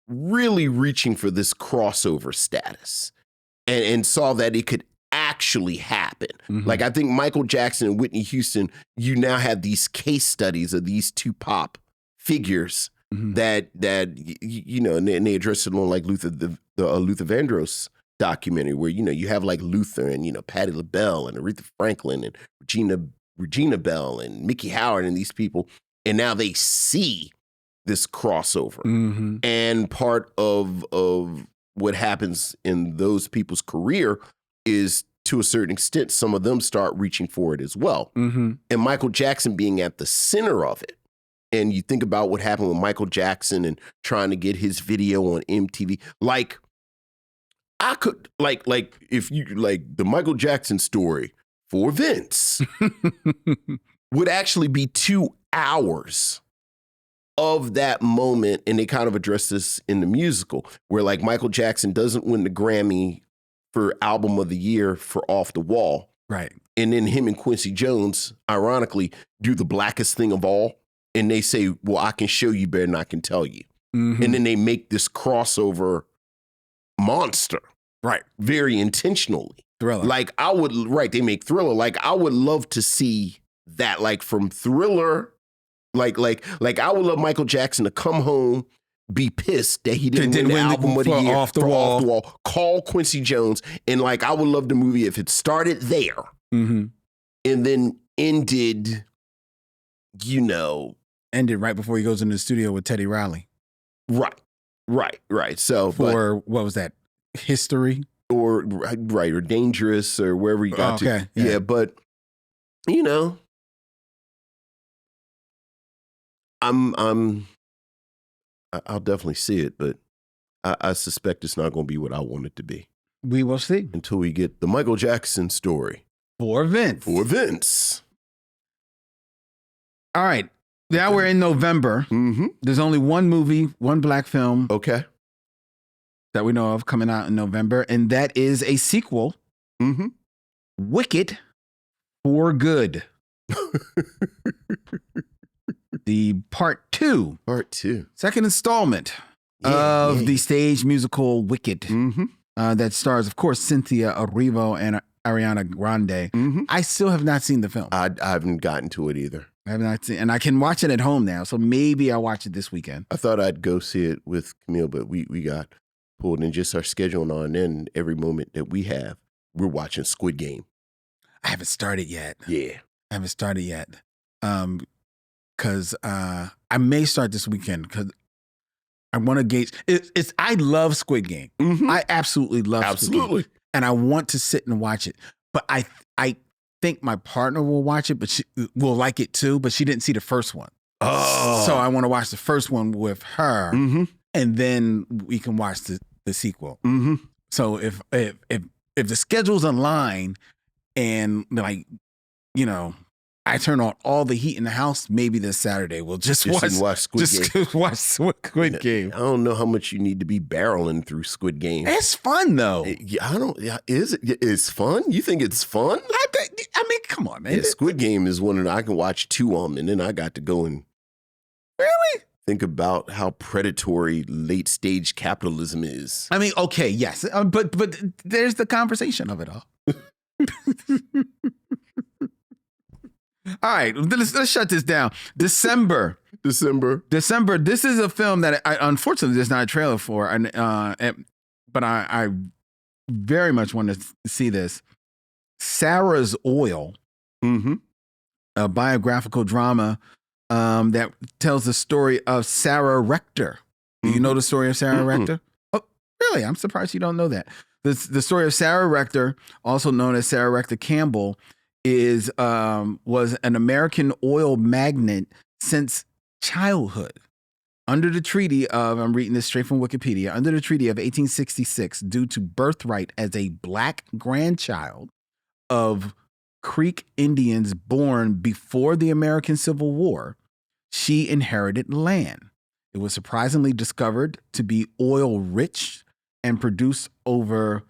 really reaching for this crossover status and saw that it could actually happen. Mhm. Like I think Michael Jackson and Whitney Houston, you now have these case studies of these two pop figures that you know, and they address it on like Luther Vandross documentary where, you know, you have like Luther and, you know, Patti LaBelle and Aretha Franklin and Regina Bell and Mickey Howard and these people, and now they see this crossover. And part of what happens in those people's career is, to a certain extent, some of them start reaching for it as well. And Michael Jackson being at the center of it. And you think about what happened with Michael Jackson and trying to get his video on MTV. Like, I could, like if you, like the Michael Jackson story for Vince would actually be 2 hours of that moment. And they kind of address this in the musical where like Michael Jackson doesn't win the Grammy for Album of the Year for Off the Wall. Right. And then him and Quincy Jones, ironically, do the blackest thing of all. And they say, well, I can show you better than I can tell you. And then they make this crossover monster. Right. Very intentionally. Thriller. Like I would, right, they make Thriller. Like I would love to see that, like from Thriller, like I would love Michael Jackson to come home, be pissed that he didn't win the Album of the Year Off the Wall, call Quincy Jones, and like I would love the movie if it started there and then ended, you know, ended right before he goes into the studio with Teddy Riley. Right. So what was that? History or or Dangerous or wherever you got to. Yeah, but you know, I'll definitely see it, but I suspect it's not going to be what I want it to be. We will see until we get the Michael Jackson story for Vince. All right. Now we're in November. There's only one movie, one Black film. Okay. That we know of coming out in November, and that is a sequel. Wicked for Good. The part two. Second installment of the stage musical Wicked. That stars, of course, Cynthia Erivo and Ariana Grande. I still have not seen the film. I haven't gotten to it either. I have not seen, and I can watch it at home now, so maybe I'll watch it this weekend. I thought I'd go see it with Camille, but we got pulled in just our schedule on, and every moment that we have, we're watching Squid Game. I haven't started yet. Yeah. I haven't started yet. Because I may start this weekend because I want to gauge. I love Squid Game. I absolutely love Squid Game. And I want to sit and watch it. But I think my partner will watch it, but she will like it too, but she didn't see the first one. Oh. So I want to watch the first one with her, and then we can watch the sequel. So if the schedule's online and like, you know, I turn on all the heat in the house, maybe this Saturday we'll just watch Squid Game. I don't know how much you need to be barreling through Squid Game. It's fun though. Is it? It's fun? You think it's fun? I mean, come on, man. Yeah, Squid Game is one that I can watch 2 of them, and then I got to go and think about how predatory late stage capitalism is. I mean, okay, yes, but there's the conversation of it all. All right, let's shut this down. December. This is a film that I unfortunately there's not a trailer for, but I very much want to see this. Sarah's Oil, a biographical drama that tells the story of Sarah Rector. Do you know the story of Sarah Rector? Oh, really? I'm surprised you don't know that. The story of Sarah Rector, also known as Sarah Rector Campbell, was an American oil magnate since childhood. Under the treaty of, I'm reading this straight from Wikipedia, under the treaty of 1866, due to birthright as a Black grandchild of Creek Indians born before the American Civil War, she inherited land. It was surprisingly discovered to be oil rich and produce over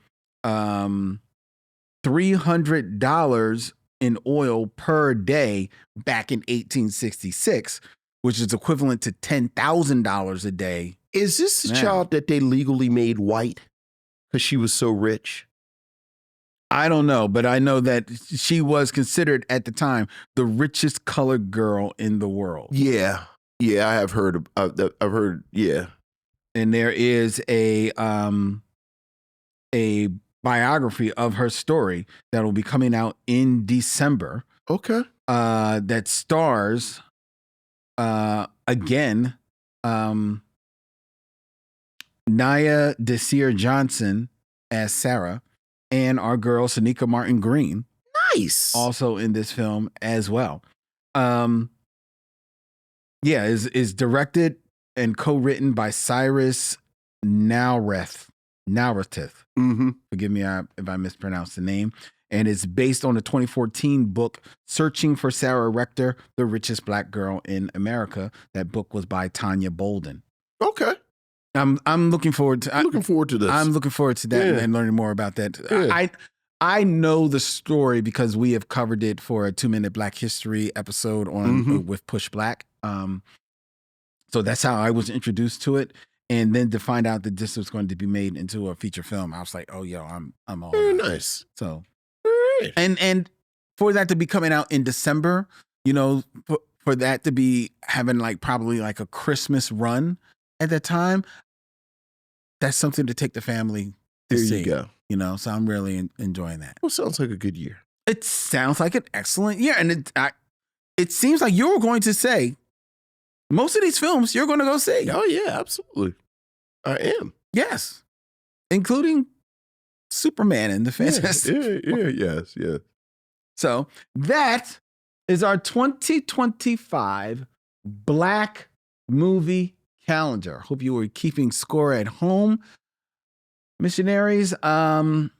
$300 in oil per day back in 1866, which is equivalent to $10,000 a day. Is this the now. child that they legally made white because she was so rich? I don't know, but I know that she was considered at the time the richest colored girl in the world. Yeah. Yeah, I have heard. I've heard. Yeah. And there is a biography of her story that will be coming out in December. Okay. That stars again Nia Desir Johnson as Sarah, and our girl Sonequa Martin Green. Nice. Also in this film as well. Is directed and co-written by Cyrus Nowrath. Mm-hmm. Forgive me if I mispronounced the name. And it's based on a 2014 book, Searching for Sarah Rector, the Richest Black Girl in America. That book was by Tanya Bolden. Okay. I'm looking forward to. I'm looking forward to this. I'm looking forward to that and learning more about that. Yeah. I know the story because we have covered it for a 2-minute Black History episode on with Push Black. So that's how I was introduced to it, and then to find out that this was going to be made into a feature film, I was like, oh yo, I'm all very about nice. It. So, right. and for that to be coming out in December, you know, for that to be having like probably like a Christmas run at that time, that's something to take the family to see. There you go. You know, so I'm really enjoying that. Well, sounds like a good year. It sounds like an excellent year. And it seems like you were going to say most of these films you're going to go see. Oh, yeah, absolutely. I am. Yes. Including Superman and the Fantastic. Yes. So that is our 2025 Black movie calendar. Hope you were keeping score at home. Missionaries, hey,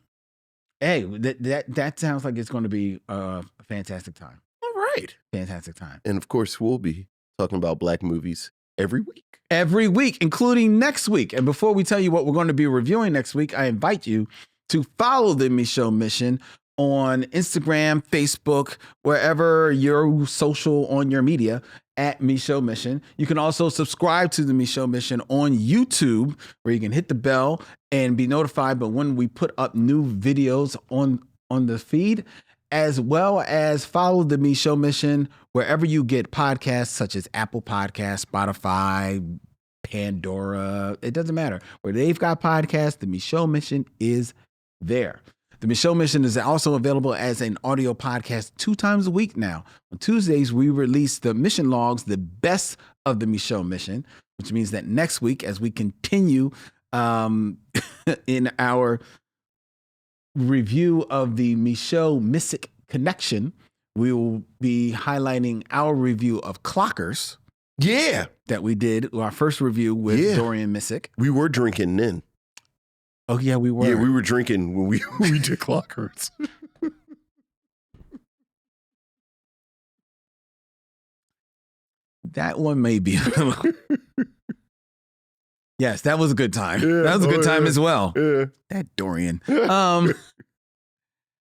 that sounds like it's going to be a fantastic time. All right. Fantastic time. And of course, we'll be talking about Black movies every week. Every week, including next week. And before we tell you what we're going to be reviewing next week, I invite you to follow the Micheaux Mission on Instagram, Facebook, wherever you're social on your media at Micheaux Mission. You can also subscribe to the Micheaux Mission on YouTube, where you can hit the bell and be notified but when we put up new videos on the feed, as well as follow the Micheaux Mission wherever you get podcasts, such as Apple Podcasts, Spotify, Pandora. It doesn't matter. Where they've got podcasts, the Micheaux Mission is there. The Micheaux Mission is also available as an audio podcast 2 times a week now. On Tuesdays, we release the Mission Logs, the best of the Micheaux Mission, which means that next week, as we continue in our review of the Micheaux Mystic Connection, we will be highlighting our review of Clockers. Yeah. That we did, our first review with Dorian Missick. We were drinking then. Oh, yeah, we were. Yeah, we were drinking when we did Clockers. That one may be a little... Yes, that was a good time. Yeah, that was a good time as well. Yeah. That Dorian.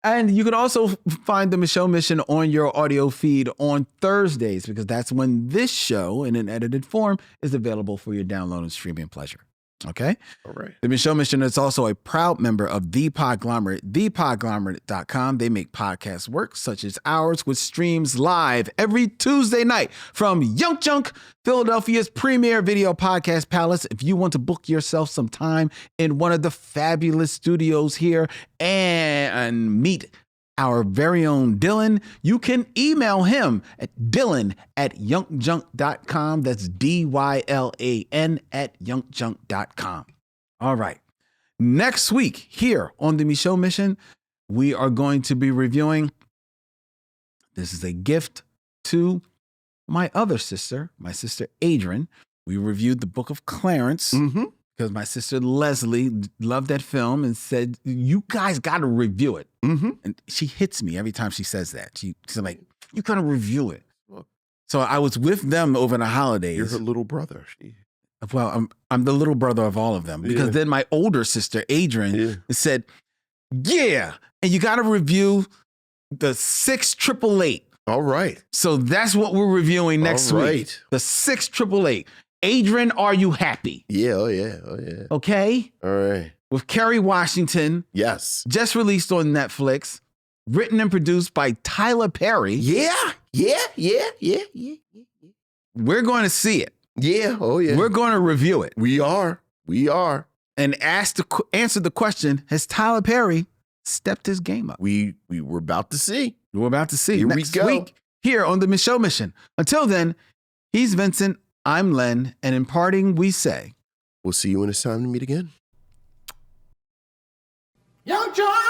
And you can also find the Micheaux Mission on your audio feed on Thursdays, because that's when this show in an edited form is available for your download and streaming pleasure. Okay? All right. The Micheaux Mission is also a proud member of The Podglomerate, thepodglomerate.com. They make podcasts work, such as ours, with streams live every Tuesday night from YUNKJunk, Philadelphia's premier video podcast palace. If you want to book yourself some time in one of the fabulous studios here and meet our very own Dylan, you can email him at dylan@yunkjunk.com. That's DYLAN @yunkjunk.com. All right. Next week here on the Micheaux Mission, we are going to be reviewing, this is a gift to my other sister, my sister Adrian. We reviewed the Book of Clarence. Because my sister Leslie loved that film and said, you guys got to review it. And she hits me every time she says that. She's like, you got to review it. So I was with them over the holidays. You're her little brother. Well, I'm the little brother of all of them. Because then my older sister, Adrian, said, yeah, and you got to review the 6888. All right. So that's what we're reviewing next All week. right. The 6888. Adrian, Are You Happy? Yeah. Oh, yeah. Oh, yeah. Okay. All right. With Kerry Washington. Yes. Just released on Netflix. Written and produced by Tyler Perry. Yeah. We're going to see it. Yeah. Oh, yeah. We're going to review it. We are. And answer the question, has Tyler Perry stepped his game up? We were about to see. We're about to see Here next we go. week here on the Micheaux Mission. Until then, he's Vincent, I'm Len, and in parting, we say, We'll see you when it's time to meet again. YUNKJunk!